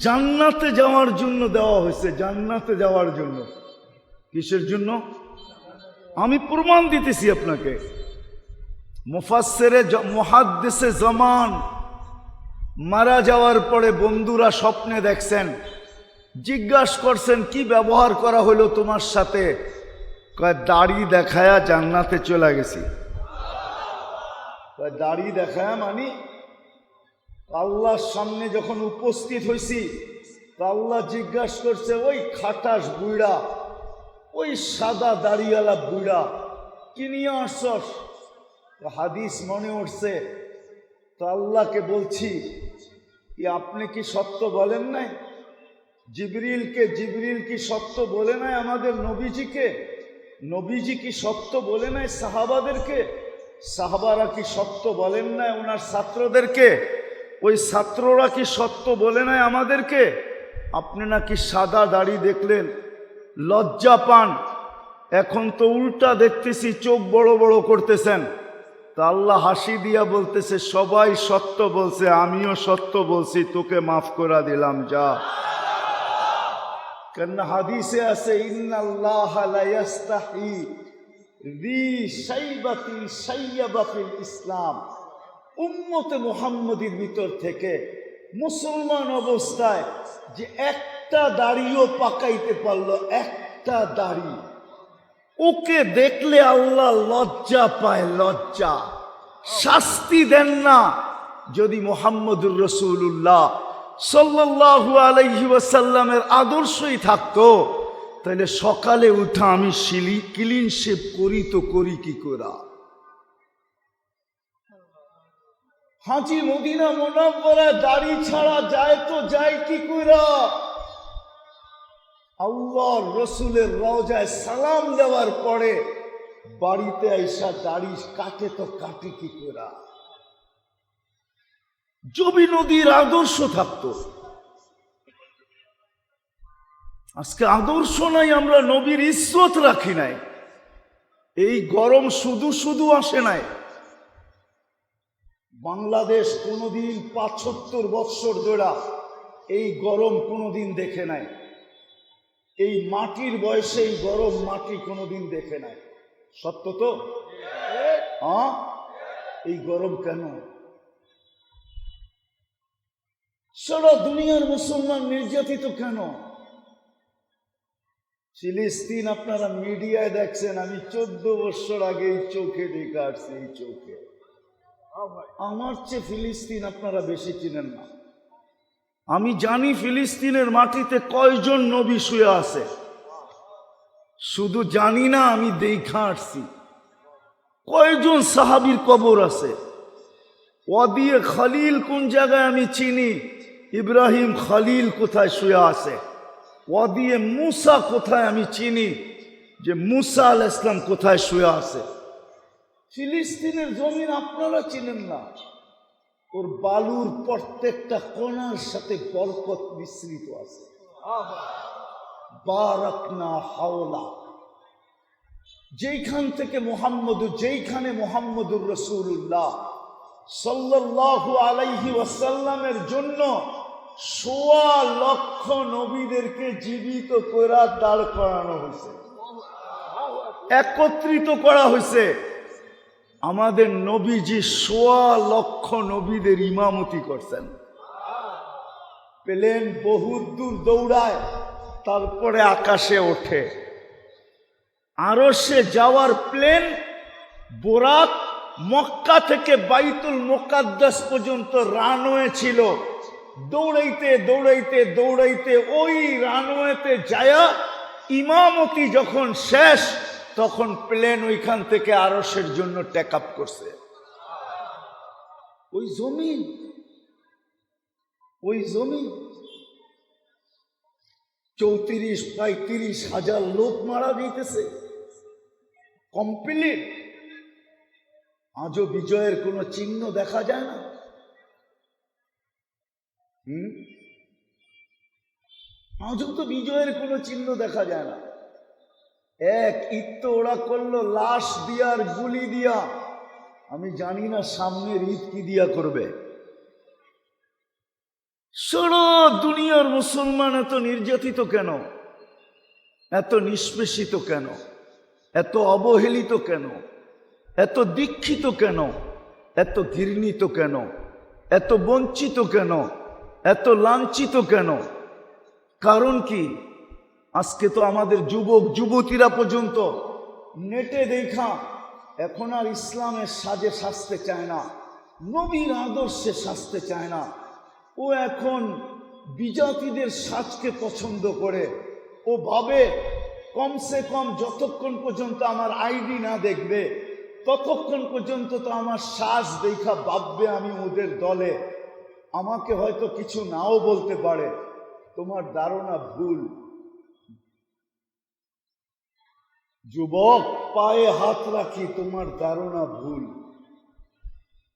জান্নাতে যাওয়ার জন্য দেওয়া হয়েছে, জান্নাতে যাওয়ার জন্য, কিসের জন্য? আমি প্রমাণ দিতেছি আপনাকে। মুফাসসিরে মুহাদ্দিসে জামান মারা যাওয়ার পরে বন্ধুরা স্বপ্নে দেখছেন, জিজ্ঞাসা করছেন কি ব্যবহার করা হলো তোমার সাথে? কয় দাড়ি দেখায়া জান্নাতে চলে গেছি। দাড়ি দেখায়া মানে আল্লাহর সামনে যখন উপস্থিত হয়েছি তো আল্লাহ জিজ্ঞাসা করছে, ওই খাটাস বুইড়া, ওই সাদা দাড়িওয়ালা বুইড়া কি নিয়ে আসছস? তো হাদিস মনে উঠছে। তো আল্লাহকে বলছি, আপনি কি সত্য বলেন নাই? জিবরিল কি সত্য বলে নাই আমাদের নবীজিকে? নবীজি কি সত্য বলে নাই সাহাবাদেরকে? সাহাবারা কি সত্য বলেন নাই ওনার ছাত্রদেরকে? ওই ছাত্ররা কি সত্য বলে নাই আমাদেরকে? আপনি নাকি সাদা দাড়ি দেখলেন, লজ্জা পান, এখন তো উল্টা দেখতেছি চোখ বড় বড় করতেছেন। তা আল্লাহ হাসি দিয়া বলতেছে, সবাই সত্য বলছে, আমিও সত্য বলছি, তোকে মাফ করে দিলাম, যা। কেন হাদিসে আছে, ইন্নাল্লাহা লা ইয়াস্তাহি জি শাইবাতিন শাইয়াবা ফিল ইসলাম। উম্মতে মুহাম্মদীর ভিতর থেকে মুসলমান অবস্থায় যে একটা দাড়িও পাকাইতে পারলো, একটা দাড়ি, ওকে দেখলে আল্লাহ লজ্জা পায়, লজ্জা। শাস্তি দেন না। যদি মুহাম্মদুর রাসূলুল্লাহ সাল্লাল্লাহু আলাইহি ওয়াসাল্লামের আদর্শই থাকতো, তাহলে সকালে উঠা আমি ক্লিন শেভ করি তো করি কি করে? হাজী মদিনা মুনাওয়ারা দাড়ি ছাড়া যায় তো যায় কি করে? আল্লাহর রসুলের রওজায় সালাম দেওয়ার পরে বাড়িতে আইসা দাড়ি কাটে তো কাটে কি করে? যদি নদীর আদর্শ থাকতো। আজকে আদর্শ নাই, আমরা নবীর ইজ্জত রাখি নাই। এই গরম শুধু শুধু আসে নাই। বাংলাদেশ কোনোদিন ৭৫ বৎসর ধরে এই গরম কোনোদিন দেখে নাই। এই মাটির বয়সে এই গরম মাটি কোনোদিন দেখে নাই। সত্য তো? হ্যাঁ। এই গরম কেন? সারা দুনিয়ার মুসলমান নির্যাতিত কেন? ফিলিস্তিন আপনারা মিডিয়ায় দেখছেন, আমি 14 বছর আগে এই চোখে দেখে আসছি, এই চোখে। আমার চেয়ে ফিলিস্তিন আপনারা বেশি চিনেন না। আমি জানি ফিলিস্তিনের মাটিতে কয়জন নবী শুয়ে আছে, শুধু জানি না, আমি দেখা আসছি। কয়জন সাহাবীর কবর আছে। ওয়াদিয়ে খলিল কোন জায়গায় আমি চিনি, ইব্রাহিম খলিল কোথায় শুয়ে আছে। ওয়াদিয়ে মুসা কোথায় আমি চিনি, যে মুসা আলাইহিস সালাম কোথায় শুয়ে আছে। ফিলিস্তিনের জমিন আপনারা চিনেন না। ওর বালুর প্রত্যেকটা কোণার সাথে বরকত মিশ্রিত আছে। বারাকনা হাওলা। যেখানে মুহাম্মদুর রাসূলুল্লাহ সাল্লাল্লাহু আলাইহি ওয়াসাল্লামের জন্য ১৬ লক্ষ নবীদেরকে জীবিত করে দাঁড় করানো হয়েছে, একত্রিত করা হয়েছে। আমাদের নবীজি ১৬ লক্ষ নবীদের ইমামতি করছেন। প্লেন বহুত দূর দৌড়ায়, তারপরে আকাশে ওঠে। আরশে যাওয়ার প্লেন বোরাক, মক্কা থেকে বাইতুল মুকাদ্দাস পর্যন্ত রানওয়ে ছিল। দৌড়াইতে দৌড়াইতে দৌড়াইতে ওই রানওয়েতে যায়া ইমামতি যখন শেষ, তখন প্লেন ওইখান থেকে আরশের জন্য টেক আপ করছে। ওই জমিন ৩৪-৩৫ হাজার লোক মারা যাইতেছে কমপ্লিট। আজও বিজয়ের কোনো চিহ্ন দেখা যায় না। আজও তো বিজয়ের কোনো চিহ্ন দেখা যায় না। এক ঈদ তো ওরা করলো লাশ দিয়া আর গুলি দিয়া। আমি জানি না সামনের ঈদ কি দিয়া করবে। সারা দুনিয়ার মুসলমান এত নির্যাতিত কেন? এত নিষ্পেষিত কেন? এত অবহেলিত কেন? এত দীক্ষিত কেন? এত ঘৃণিত কেন? এত বঞ্চিত কেন? এত লাঞ্ছিত কেন? কারণ কি? আজকে তো আমাদের যুবক যুবতীরা পর্যন্ত নেটে দেখা এখন আর ইসলামের সাজে সাজতে চায় না, নবীর আদর্শে সাজতে চায় না। ও এখন বিজাতিদের সাজকে পছন্দ করে। ও ভাবে কমসে কম যতক্ষণ পর্যন্ত আমার আইডি না দেখবে, ততক্ষণ পর্যন্ত তো আমার সাজ দেখা ভাববে আমি ওদের দলে। আমাকে হয়তো কিছু নাও বলতে পারে। তোমার ধারণা ভুল। যুবক, পায়ে হাত রাখি, তোমার ধারণা ভুল।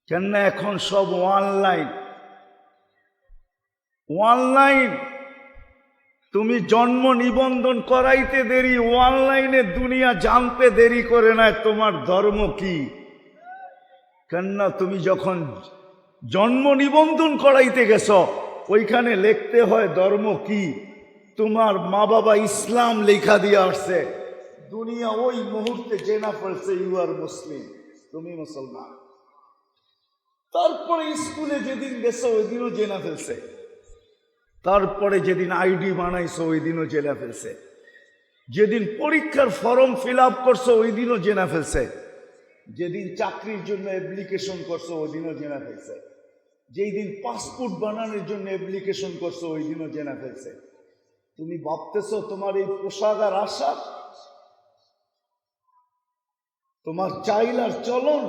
কেননা এখন সব অনলাইন। অনলাইন, তুমি জন্ম নিবন্ধন করাইতে দেরি, অনলাইনে দুনিয়া জানতে দেরি করে না তোমার ধর্ম কি। কেননা তুমি যখন জন্ম নিবন্ধন করাইতে গেছ ওইখানে লিখতে হয় ধর্ম কি। তোমার মা বাবা ইসলাম লেখা দিয়ে আসছে, দুনিয়া ওই মুহূর্তে জেনা ফেলছে ইউ আর মুসলিম, তুমি মুসলমান। তারপরে স্কুলে যেদিন গেছো ওই দিনও জেনা ফেলছে, তারপরে যেদিন আইডি বানাইছো ওই দিনও জেনা ফেলছে, যেদিন পরীক্ষার ফর্ম ফিল আপ করছো ওই দিনও জেনা ফেলছে, যেদিন চাকরির জন্য অ্যাপ্লিকেশন করছো ওই দিনও জেনা ফেলছে, যেই দিন পাসপোর্ট বানানোর জন্য অ্যাপ্লিকেশন করছো ওই দিনও জেনা ফেলছে। তুমি ভাবতেছো তোমার এই পোশাক আর আশা, তোমার চাইল আর চলন,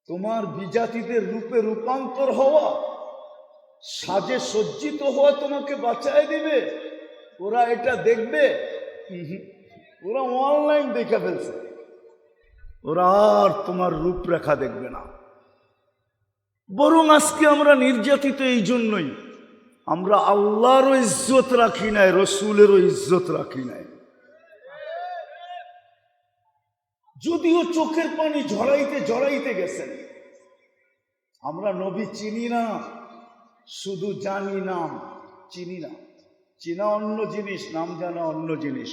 তোমার বিজাতিদের রূপে রূপান্তর হওয়া, সাজে সজ্জিত হওয়া তোমাকে বাঁচায় দিবে? ওরা এটা দেখবে? ওরা অনলাইন দেখে ফেলছে, ওরা আর তোমার রূপরেখা দেখবে না। বরং আজকে আমরা নির্যাতিত এই জন্যই, আমরা আল্লাহরও ইজ্জত রাখি নাই, রসুলেরও ইজ্জত রাখি নাই। যদিও চোখের পানি ঝরাইতে ঝরাইতে গেছেন। আমরা নবী চিনি না, শুধু জানি নাম, চিনি না। চিনা অন্য জিনিস, নাম জানা অন্য জিনিস।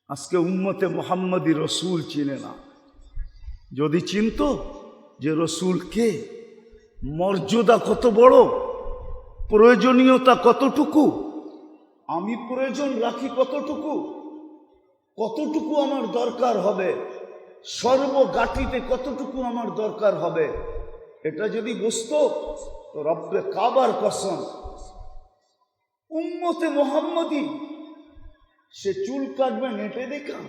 আজকে উম্মতে মুহাম্মদী রসুল চিনে না। যদি চিনত যে রসুল কে, মর্যাদা কত বড়, প্রয়োজনীয়তা কতটুকু, আমি প্রয়োজন রাখি কতটুকু, কতটুকু আমার দরকার হবে, সর্বগাঠিতে কতটুকু আমার দরকার হবে, এটা যদি বুঝতো তো রব্বে কাবার কসম উম্মতে মুহাম্মদী সে চুল কাটবে নেটে দেখা,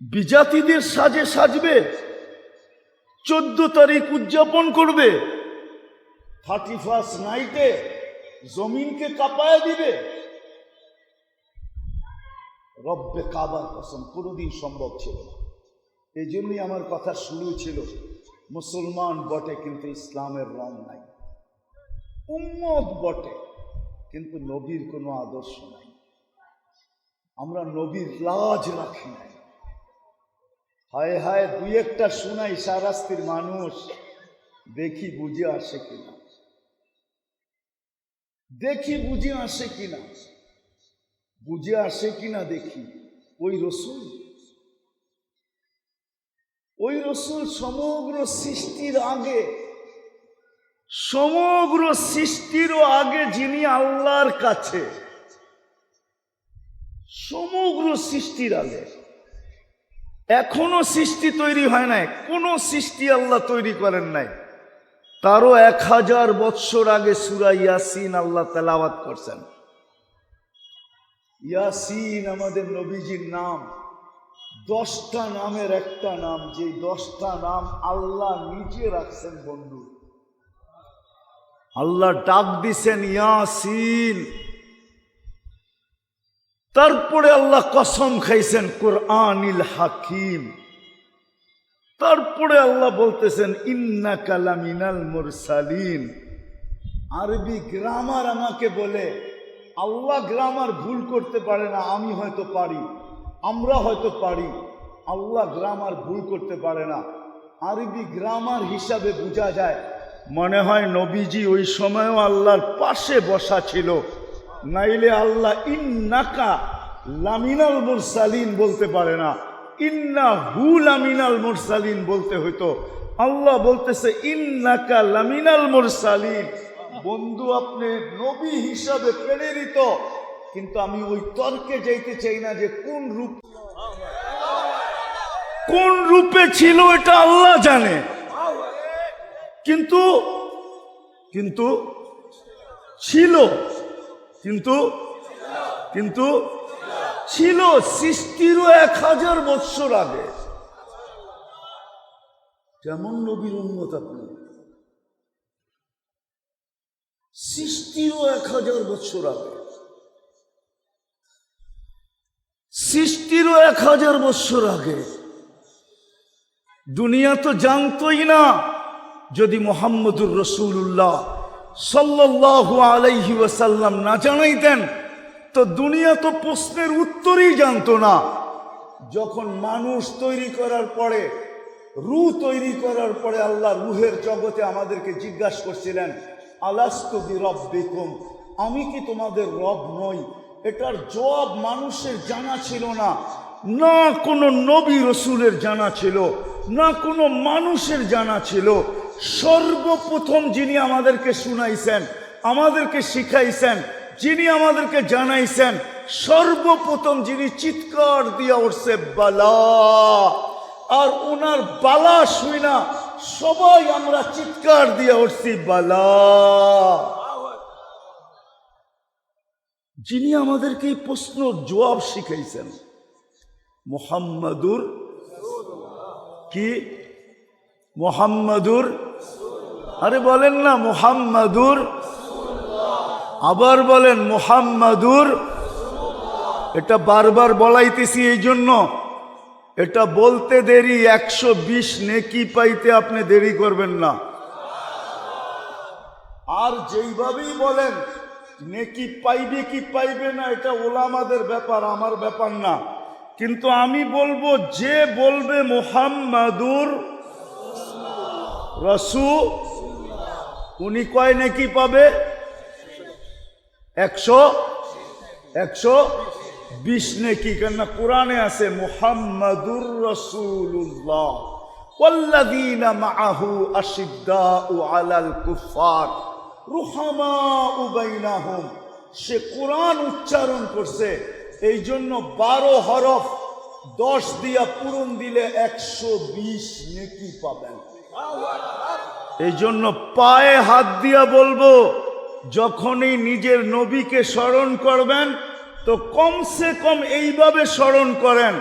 বিজাতিদের সাজে সাজবে, 14 তারিখ উদযাপন করবে, 31 নাইটে জমিনকে কাঁপায়া দিবে। রব্বে কাবার কসম কোনোদিন সম্ভব ছিল না। এই জন্যই আমার কথা শুরু ছিল, মুসলমান বটে কিন্তু ইসলামের রং নাই, উম্মত বটে কিন্তু নবীর কোনো আদর্শ নাই, আমরা নবীর লাজ রাখি নাই। হায় হায়, দুই একটা শুনাই সারাস্তির মানুষ, দেখি বুঝে আসে কিনা, দেখি বুঝে আসে কিনা, বুঝে আসে কিনা দেখি। ওই রসুল, ওই রসুল সমগ্র সৃষ্টির আগে, সমগ্র সৃষ্টিরও আগে যিনি আল্লাহর কাছে, সমগ্র সৃষ্টির আগে, এখনো সৃষ্টি তৈরি হয় নাই, কোন সৃষ্টি আল্লাহ তৈরি করেন নাই, তারও 1000 বৎসর আগে সূরা ইয়াসিন আল্লাহ তেলাওয়াত করছেন। ইয়াসিন আমাদের নবীজির নাম, 10টা নামের একটা নাম, যে 10টা নাম আল্লাহ নিজে রাখছেন। বন্ধু, আল্লাহ ডাক দিছেন ইয়াসিন, তারপরে আল্লাহ কসম খাইছেন কুরআনিল হাকিম, তারপরে আল্লাহ বলতেছেন ইন্নাকা লামিনাল মুরসালিন। আরবি গ্রামার আমাকে বলে, আল্লাহ গ্রামার ভুল করতে পারে না, আমি হয়তো পারি, আমরা হয়তো পারি, আল্লাহ গ্রামার ভুল করতে পারে না। আরবি গ্রামার হিসাবে বোঝা যায়, মনে হয় নবীজি ওই সময়ও আল্লাহর পাশে বসা ছিল, নাইলে আল্লাহ ইন্নাকা লামিনাল মুরসালিন বলতে পারে না, ইন্না হু লামিনাল মুরসালিন বলতে হইতো। আল্লাহ বলতেছে ইন্নাকা লামিনাল মুরসালিন। বন্ধু, আপনি নবী হিসাবে প্রেরিত, কিন্তু আমি ওই তর্কে যাইতে চাই না যে কোন রূপ, কোন রূপে ছিল এটা আল্লাহ জানে, কিন্তু কিন্তু ছিল, কিন্তু কিন্তু ছিল সৃষ্টিরও 1000 বৎসর আগে। কেমন নবীর উম্মত আপনি, সৃষ্টিরও 1000 বৎসর আগে, সৃষ্টিরও 1000 বৎসর আগে। দুনিয়া তো জানতই না যদি মুহাম্মদুর রাসূলুল্লাহ সাল্লাল্লাহু আলাইহি ওয়াসাল্লাম না জানাইতেন তো দুনিয়া তো প্রশ্নের উত্তরই জানতো না। যখন মানুষ তৈরি করার পরে, রূহ তৈরি করার পরে আল্লাহ রূহের জগতে আমাদেরকে জিজ্ঞাসা করছিলেন, আলাস্তু বিরব্বিকুম, আমি কি তোমাদের রব নই? এটার জবাব মানুষের জানা ছিল না, না কোনো নবী রসুলের জানা ছিল, না কোনো মানুষের জানা ছিল। সর্বপ্রথম যিনি আমাদেরকে শুনাইছেন, আমাদেরকে শিখাইছেন, যিনি আমাদেরকে জানাইছেন, সর্বপ্রথম যিনি চিৎকার দিয়া উঠছে বালা, আর ওনার বালা শুই না সবাই আমরা চিৎকার দিয়া উঠছি বালা। যিনি আমাদেরকে এই প্রশ্নের জবাব শিখাইছেন মুহাম্মাদুর কি? মুহাম্মাদুর, আরে বলেন না মুহাম্মাদুর, আবার বলেন মুহাম্মাদুর। এটা বারবার বলাইতেছি এই জন্য, এটা বলতে দেরি 120 নেকি পাইতে আপনি দেরি করবেন না। আর যেইভাবেই বলেন নেকি পাইবে কি পাইবে না এটা ওলামাদের ব্যাপার, আমার ব্যাপার না। কিন্তু আমি বলবো যে বলবে মুহাম্মাদুর রাসূল, উনি কয় নেকি পাবে? 120 নেকি। কেননা কোরআনে আছে মুহাম্মাদুর রাসূলুল্লাহ ওয়াল্লাযীনা মাআহু আশিদ্দাউ আলাল কুফফার রুহামাউ বাইনাহুম। সে কোরআন উচ্চারণ করছে, এই জন্য 12 হরফ 10 দিয়া পূরণ দিলে 120 নেকি পাবেন। এই জন্য পায়ে হাত দিয়া বলবো, যখনই নিজের নবীকে স্মরণ করবেন তো কমসে কম এইভাবে স্মরণ করেন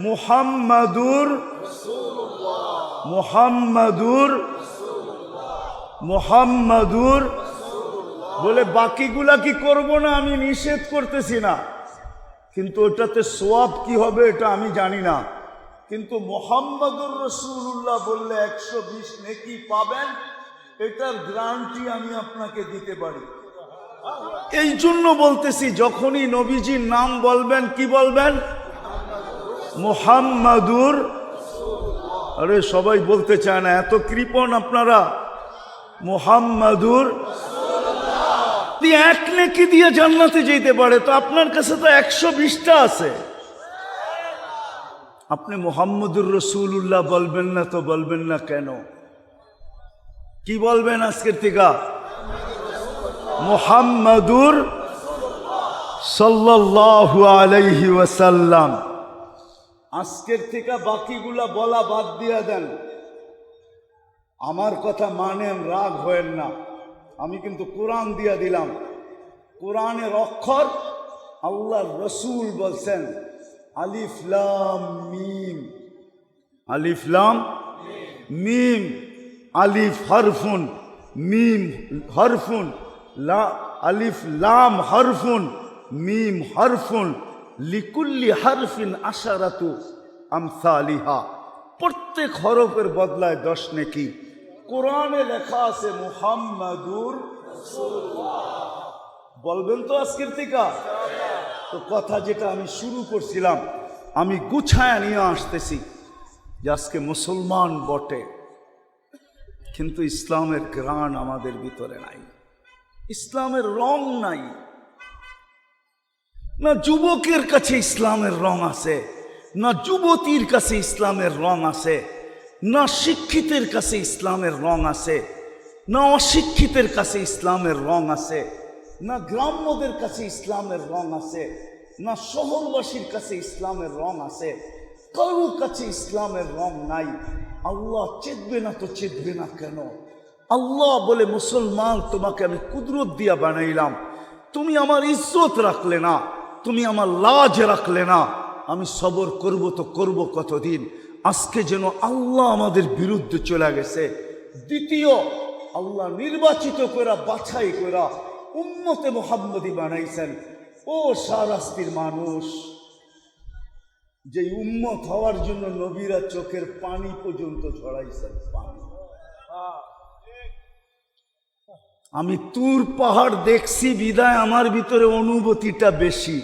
মুহাম্মাদুর মুহাম্মাদুর মুহাম্মাদুর বলে। বাকিগুলা কি করব না আমি নিষেধ করতেছি না, কিন্তু ওটাতে সওয়াব কি হবে এটা আমি জানি না। কিন্তু মুহাম্মাদুর রাসূলুল্লাহ বললে 120 নেকি পাবেন, এটার গ্যারান্টি আমি আপনাকে দিতে পারি। এই জন্য বলতেছি যখনই নবীজির নাম বলবেন কি বলবেন? মুহাম্মাদুর। আরে সবাই বলতে চায় না, এত কৃপণ আপনারা। মুহাম্মাদুর এক নেকি দিয়ে জান্নাতে যেতে পারে, তো আপনার কাছে তো 120টা আছে। আপনি মুহাম্মাদুর রাসূলুল্লাহ বলবেন না তো বলবেন না কেন? কি বলবেন আজকের থেকে? মুহাম্মাদুর সাল্লাল্লাহু আলাইহি ওয়াসাল্লাম। আজকের থেকে বাকিগুলা বলা বাদ দিয়া দেন। আমার কথা মানেন, রাগ হয়েন না। আমি কিন্তু কোরআন দিয়া দিলাম, কোরআনের অক্ষর আল্লাহর রসুল বলছেন আলিফ লাম মিম, আলিফ লাম মিম, আলিফ হরফুন, মিম হরফুন, আলিফ লাম হরফুন, মিম হরফুন, লিকুল্লি হরফিন আশারাতু আমসালিহা। প্রত্যেক হরফের বদলায় 10 নেকি। কোরআনে লেখা আছে মুহাম্মাদুর বলবেন তো আজকের থেকে? তো কথা যেটা আমি শুরু করছিলাম আমি গুছায় নিয়ে আসতেছি যে আজকে মুসলমান বটে, কিন্তু ইসলামের ঘ্রাণ আমাদের ভিতরে নাই, ইসলামের রং নাই। না যুবকের কাছে ইসলামের রং আছে, না যুবতীর কাছে ইসলামের রং আছে, না শিক্ষিতের কাছে ইসলামের রং আছে, না অশিক্ষিতের কাছে ইসলামের রং আছে, না গ্রাম্যদের কাছে ইসলামের রং আছে, না শহরবাসীর কাছে ইসলামের রং আছে। কারোর কাছে ইসলামের রং নাই। আল্লাহ চেতবে না তো চেতবে না কেন? আল্লাহ বলে মুসলমান তোমাকে আমি কুদরত দিয়া বানাইলাম, তুমি আমার ইজ্জত রাখলে না, তুমি আমার লাজ রাখলে না, আমি সবর করব তো করব কতদিন? আজকে যেন আল্লাহ আমাদের বিরুদ্ধে চলে গেছে। দ্বিতীয়, আল্লাহ নির্বাচিত করা বাছাই করা উম্মতে মুহাম্মদী বানাইছেন। ও শাহরাস্তির মানুষ, যে উম্মত হওয়ার জন্য নবীরা চোখের পানি পর্যন্ত ঝরাইছেন। পানি আমি তুর পাহাড় দেখছি বিদায় আমার ভিতরে অনুভূতিটা বেশি।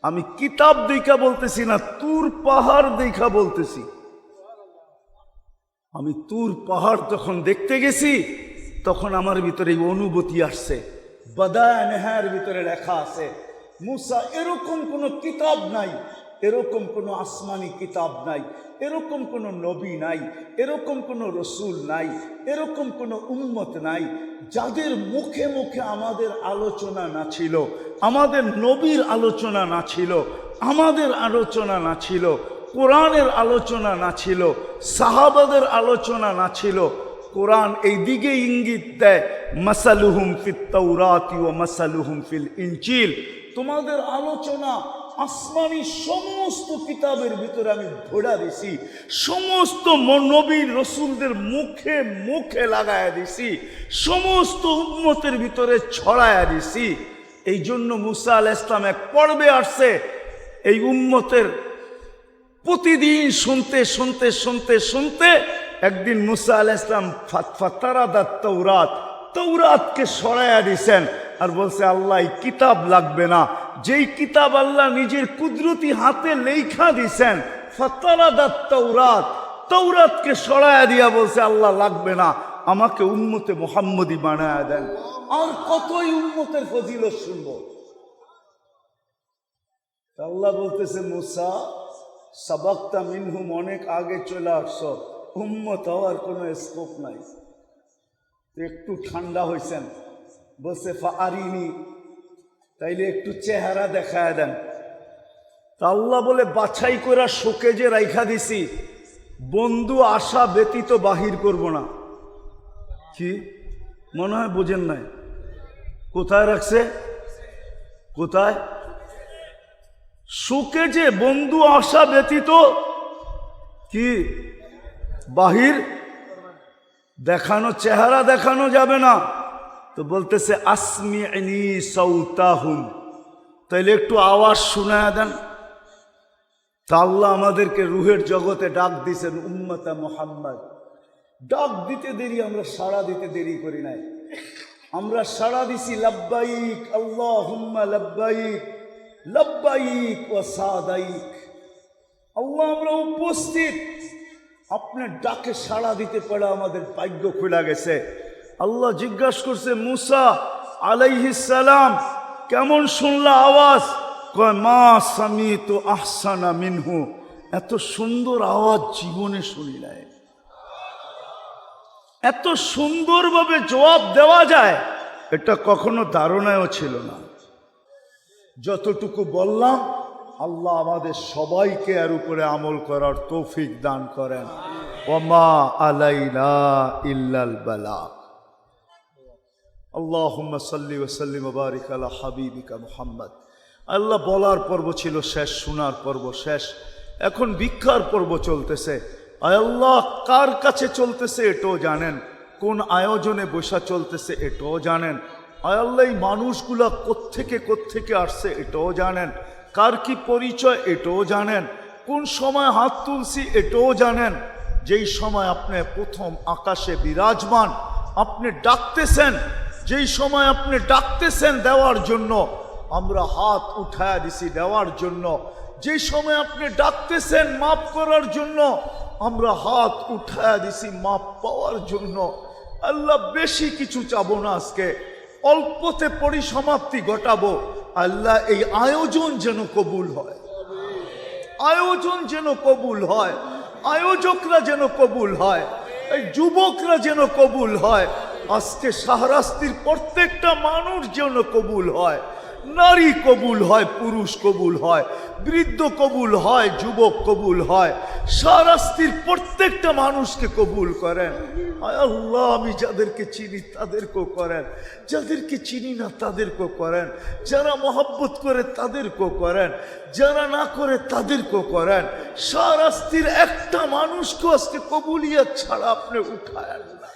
আমি কিতাব দেখা বলতেছি না, তুর পাহাড় দেখা বলতেছি। আমি তুর পাহাড় যখন দেখতে গেছি তখন আমার ভিতরে এই অনুভূতি আসছে। বাদায় নেহার ভিতরে লেখা আছে মুসা এরকম কোনো কিতাব নাই, এরকম কোনো আসমানি কিতাব নাই, এরকম কোনো নবী নাই, এরকম কোনো রসুল নাই, এরকম কোনো উম্মত নাই যাদের মুখে মুখে আমাদের আলোচনা না ছিল, আমাদের নবীর আলোচনা না ছিল, আমাদের আলোচনা না ছিল, কোরআনের আলোচনা না ছিল, সাহাবাদের আলোচনা না ছিল। কোরআন এই দিকে ইঙ্গিত দেয়, মাসালুহুম ফিত তাওরাতি ওয়া মাসালুহুম ফিল ইনজিল। তোমাদের আলোচনা আসমানি সমস্ত কিতাবের ভিতরে আমি ভরা দিছি, সমস্ত নবীর রসুলদের মুখে মুখে লাগায়া দিছি, সমস্ত উম্মতের ভিতরে ছড়ায়া দিছি। এই জন্য মুসা আলাইহিস সালাম এক পর্বে আসছে এই উম্মতের প্রতিদিন শুনতে শুনতে শুনতে শুনতে একদিন মুসা আলাইহিস সালাম ফাতারাদাত তাওরাত, তাওরাতকে সরাইয়া দিছেন আর বলছে আল্লাহ এই কিতাব লাগবে না, যেই কিতাব আল্লাহ নিজের কুদরতি হাতে লেখা দিছেন। ফাতারাদাত তাওরাত, তাওরাতকে সরাইয়া দিয়া বলছে আল্লাহ লাগবে না, আমাকে উম্মতে মুহাম্মদী বানায়া দেন। আর কতই উম্মতের ফজিলত শুনবো। আল্লাহ বলতেছে মুসা সাবাক্তা মিনহুম, অনেক আগে চলে আসছো, উম্মত হওয়ার কোনো স্কোপ নাই। একটু ঠান্ডা হয়েছেন, বলছে ফারিনি, তাইলে একটু চেহারা দেখায় দেন। তা আল্লাহ বলে বাছাই করে শোকেজে রাইখা দিছি, বন্ধু আশা ব্যতীত বাহির করব না। কি মনে হয় বোঝেন নাই? কোথায় রাখছে? কোথায়? শোকেজে বন্ধু আশা ব্যতীত কি বাহির দেখানো, চেহারা দেখানো যাবে না। তো বলতেছে আসমিনি সাউতাহুম, তাইলে একটু আওয়াজ শোনায়া দেন। তা আল্লাহ আমাদেরকে রুহের জগতে ডাক দিছেন উম্মতে মুহাম্মদ। ডাক দিতে দেরি, আমরা সাড়া দিতে দেরি করি নাই। আমরা সাড়া দিছি লাব্বাইক আল্লাহুম্মা লাব্বাইক, লাব্বাইক ওয়া সাদাইক। আল্লাহ আমরা উপস্থিত, আপনার ডাকে সাড়া দিতে পারে আমাদের ভাগ্য খুলে গেছে। আল্লাহ জিজ্ঞাসা করছে মুসা আলাইহিস সালাম কেমন শুনলা আওয়াজ? কয় মা সামিতু আহসানা মিনহু, এত সুন্দর আওয়াজ জীবনে শুনি নাই। এত সুন্দরভাবে জবাব দেওয়া যায় এটা কখনো ধারণায়ও ছিল না। যতটুকু বললাম আল্লাহ আমাদের সবাইকে এর উপরে আমল করার তৌফিক দান করেন। ওমা আলাইনা ইল্লাল বালাগ। আল্লাহুম্মা সাল্লি ওয়া সাল্লিম ওয়া বারিক আলা হাবিবিকা মুহাম্মদ। আল্লাহ বলার পর্ব ছিল শেষ, শোনার পর্ব শেষ, এখন ভিক্ষার পর্ব চলতেছে। আয় আল্লাহ কার কাছে চলতেছে এটাও জানেন, কোন আয়োজনে বসা চলতেছে এটাও জানেন। আয় আল্লাহ এই মানুষগুলা কোত্থেকে আসছে এটাও জানেন, কার কি পরিচয় এটাও জানেন, কোন সময় হাত তুলছি এটাও জানেন। যেই সময় আপনি প্রথম আকাশে বিরাজমান, আপনি ডাকতেছেন, যেই সময় আপনি ডাকতেছেন দেওয়ার জন্য, আমরা হাত উঠায়া দিছি দেওয়ার জন্য। যেই সময় আপনি ডাকতেছেন মাফ করার জন্য, আমরা হাত উঠায়া দিছি মাফ পাওয়ার জন্য। আল্লাহ বেশি কিছু চাবো না, আজকে অল্পতে পরিসমাপ্তি ঘটাবো। আল্লাহ এই আয়োজন যেন কবুল হয়, আয়োজন যেন কবুল হয়, আয়োজকরা যেন কবুল হয়, এই যুবকরা যেন কবুল হয়। আজকে শাহরাস্তির প্রত্যেকটা মানুষ যেন কবুল হয়, নারী কবুল হয়, পুরুষ কবুল হয়, বৃদ্ধ কবুল হয়, যুবক কবুল হয়। শাহরাস্তির প্রত্যেকটা মানুষকে কবুল করেন। আয় আল্লাহ আমি যাদেরকে চিনি তাদেরকেও করেন, যাদেরকে চিনি না তাদেরকেও করেন, যারা মহব্বত করে তাদেরকেও করেন, যারা না করে তাদেরকেও করেন। শাহরাস্তির একটা মানুষকে আজকে কবুলিয়ত ছাড়া আপনি উঠায় না।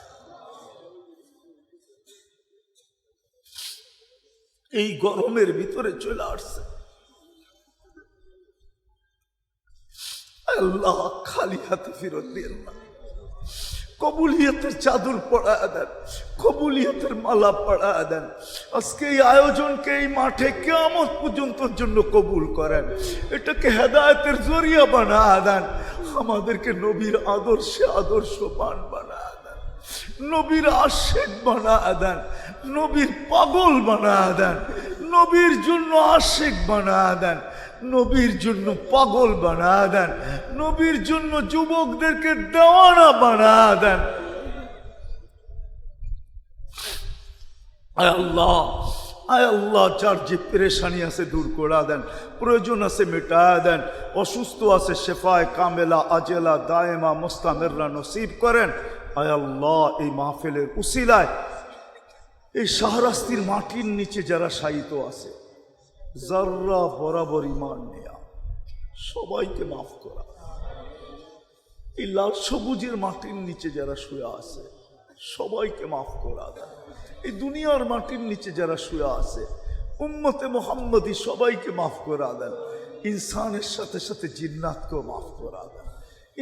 এই গরমের ভিতরে চলে আসছে আল্লাহ, খালি হাতে ফেরত দিয়েন না। কবুলিয়তের চাদর পড়ায় দেন, কবুলিয়তের মালা পড়ায় দেন। আজকে এই আয়োজনকে এই মাঠে কিয়ামত পর্যন্ত জন্য কবুল করেন, এটাকে হেদায়েতের জরিয়া বানায় দেন। আমাদেরকে নবীর আদর্শে আদর্শবান বানায় দেন, নবীর আশিক বানায় দেন, নবীর পাগল বানায় দেন, নবীর জন্য আশিক বানায় দেন, নবীর জন্য পাগল বানায় দেন, নবীর জন্য যুবকদেরকে দেওয়ানা বানায় দেন। আয় আল্লাহ, আয় আল্লাহ, যার যে পেরেশানি আছে দূর করে দেন, প্রয়োজন আছে মেটায় দেন, অসুস্থ আছে শেফায় কামেলা আজেলা দায়েমা মুস্তামিররা নসিব করেন। আয় আল্লাহ, এই মাহফিলের উসিলায় এই শাহরাস্তির মাটির নিচে যারা শায়িত আছে, যারা বরাবর ঈমান নেয়া, সবাইকে মাফ করা। এই লাল সবুজের মাটির নিচে যারা শুয়ে আছে, সবাইকে মাফ করা দেন। এই দুনিয়ার মাটির নিচে যারা শুয়ে আছে, উম্মতে মুহাম্মদী, সবাইকে মাফ করা দেন। ইনসানের সাথে সাথে জিন্নাতকেও মাফ করা দেন,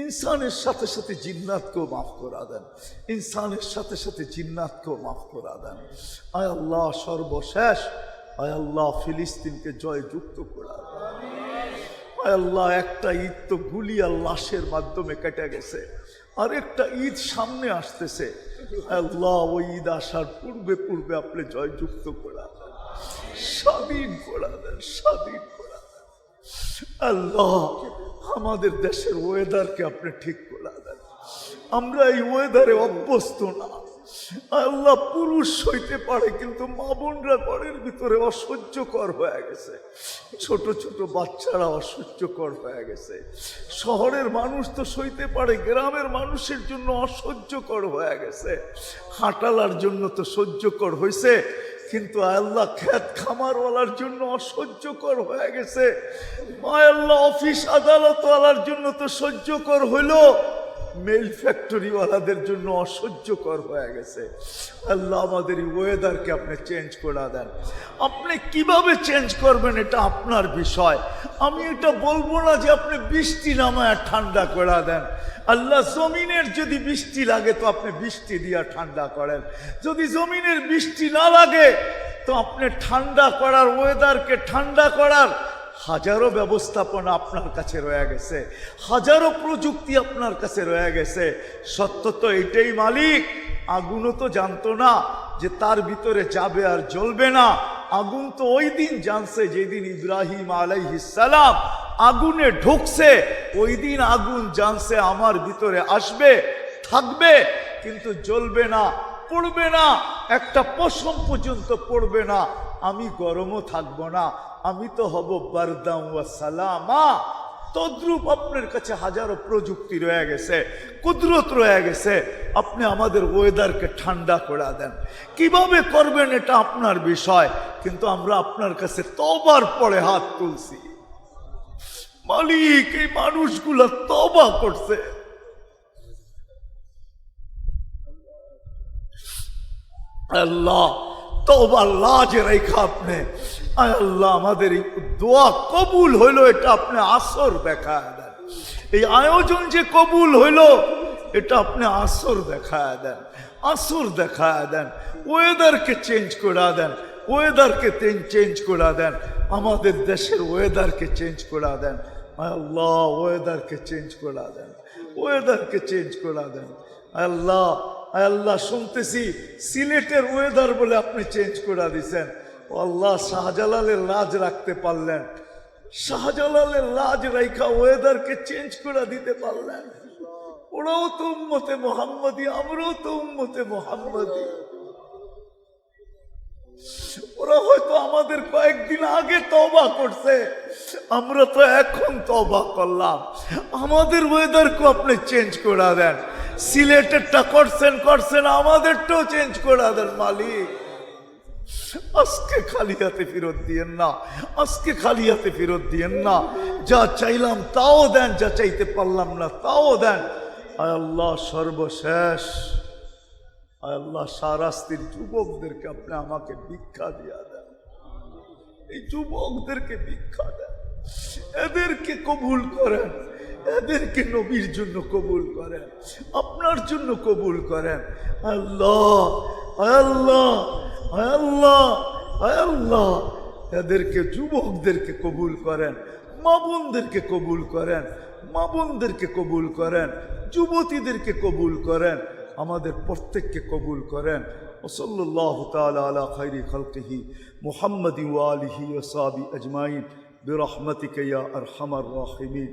ইনসানের সাথে সাথে জিন্নাতকেও মাফ করা দেন, ইনসানের সাথে সাথে জিন্নাতকেও মাফ করা দেন। আয় আল্লাহ, সর্বশেষ আয় আল্লাহ, ফিলিস্তিনকে জয়যুক্ত করা দেন। আয় আল্লাহ, একটা ঈদ তো গুলি আর লাশের মাধ্যমে কেটে গেছে, আর একটা ঈদ সামনে আসতেছে। আল্লাহ, ওই ঈদ আসার পূর্বে পূর্বে আপনি জয়যুক্ত করা দেন, স্বাধীন করা দেন, স্বাধীন করা দেন। আল্লাহ, আমাদের দেশের ওয়েদারকে আপনি ঠিক করে দেন। আমরা এই ওয়েদারে অভ্যস্ত না। আল্লাহ, পুরুষ সইতে পারে, কিন্তু মা বোনরা ঘরের ভিতরে অসহ্যকর হয়ে গেছে, ছোট ছোট বাচ্চারা অসহ্যকর হয়ে গেছে। শহরের মানুষ তো সইতে পারে, গ্রামের মানুষের জন্য অসহ্যকর হয়ে গেছে। হাঁটালার জন্য তো সহ্যকর হয়েছে, কিন্তু আল্লাহ খেত খামারওয়ালার জন্য অসহ্যকর হয়ে গেছে। আল্লাহ, অফিস আদালতওয়ালার জন্য তো সহ্যকর হইল, মেল ফ্যাক্টরিওয়ালাদের জন্য অসহ্যকর হয়ে গেছে। আল্লাহ, আমাদের এই ওয়েদারকে আপনি চেঞ্জ করে দেন। আপনি কিভাবে চেঞ্জ করবেন এটা আপনার বিষয়। আমি এটা বলবো না যে আপনি বৃষ্টি নামায় ঠান্ডা করে দেন। আল্লাহ, জমিনের যদি বৃষ্টি লাগে তো আপনি বৃষ্টি দিয়া ঠান্ডা করেন, যদি জমিনের বৃষ্টি না লাগে তো আপনি ঠান্ডা করার, ওয়েদারকে ঠান্ডা করার হাজারো ব্যবস্থাপনা আপনার কাছে রয়ে গেছে, হাজারো প্রযুক্তি আপনার কাছে রয়ে গেছে। সত্য তো এটাই মালিক, আগুনও তো জানতো না যে তার ভিতরে যাবে আর জ্বলবে না। আগুন তো ওই দিন জানছে যেদিন ইব্রাহিম আলাইহিস সালাম আগুনে ঢুকছে, ওই দিন আগুন জানছে আমার ভিতরে আসবে, থাকবে, কিন্তু জ্বলবে না, পড়বে না, একটা পশম পর্যন্ত পড়বে না। আমি গরমও থাকবো না, আমি তো হব বারদাম ওয়া সালামা। তদ্রূপ আপনার কাছে হাজারো প্রযুক্তি রয়ে গেছে, কুদরত রয়ে গেছে। আপনি আমাদের ওয়েদারকে ঠান্ডা করে দেন। কিভাবে করবেন এটা আপনার বিষয়, কিন্তু আমরা আপনার কাছে তওবার পরে হাত তুলছি। মালিক, এই মানুষগুলা তওবা করছে। আল্লাহ, তওবা লাজ রেখা আপনি, আয় আল্লাহ, আমাদের এই দোয়া কবুল হইল, এটা আপনি আসর দেখায় দেন। এই আয়োজন যে কবুল হইল, এটা আপনি আসর দেখায় দেন, আসর দেখায় দেন। ওয়েদারকে চেঞ্জ করে দেন, ওয়েদারকে চেঞ্জ করে দেন, আমাদের দেশের ওয়েদারকে চেঞ্জ করে দেন। আয় আল্লাহ, ওয়েদারকে চেঞ্জ করে দেন, ওয়েদারকে চেঞ্জ করে দেন। আল্লাহ, আল্লাহ, শুনতেছি সিলেটের ওয়েদার বলে আপনি চেঞ্জ করে দিচ্ছেন। আল্লাহ, শাহজালালের লাজ রাখতে পারলেন, শাহজালালের লাজ রাইখা ওয়েদারকে চেঞ্জ করে দিতে পারলেন। ওরাও তো উম্মতে মুহাম্মদী, আমরাও তো উম্মতে মুহাম্মদী। ওরা হয়তো আমাদের কয়েকদিন আগে তওবা করছে, আমরা তো এখন তওবা করলাম। আমাদের ওয়েদারকে আপনি চেঞ্জ করে দেন। সিলেটেরটা করছেন, আমাদেরটাও চেঞ্জ করে দেন মালিক। আজকে খালি হাতে ফেরত দিয়েন না, আজকে খালি হাতে ফেরত দিয়েন না। যা চাইলাম তাও দেন, যা চাইতে পারলাম না তাও দেন। আয় আল্লাহ, সর্বশেষ আয় আল্লাহ, শাহরাস্তির যুবকদেরকে আপনি আমাকে ভিক্ষা দিয়া দেন। এই যুবকদেরকে ভিক্ষা দেন, এদেরকে কবুল করেন, এদেরকে নবীর জন্য কবুল করেন, আপনার জন্য কবুল করেন। আল্লাহ, আল্লাহ, আল্লাহ, আল্লাহ, এদেরকে যুবকদেরকে কবুল করেন, মা বোনদেরকে কবুল করেন, মা বোনদেরকে কবুল করেন, যুবতীদেরকে কবুল করেন, আমাদের প্রত্যেককে কবুল করেন। ওসল্লাল্লাহু তাআলা আলা খায়রি খালকিহি মুহাম্মাদি ওয়া আলিহি ওয়া সাহবিহি আজমাইন বিরহমাতিকা ইয়া আরহামার রাহিমিন।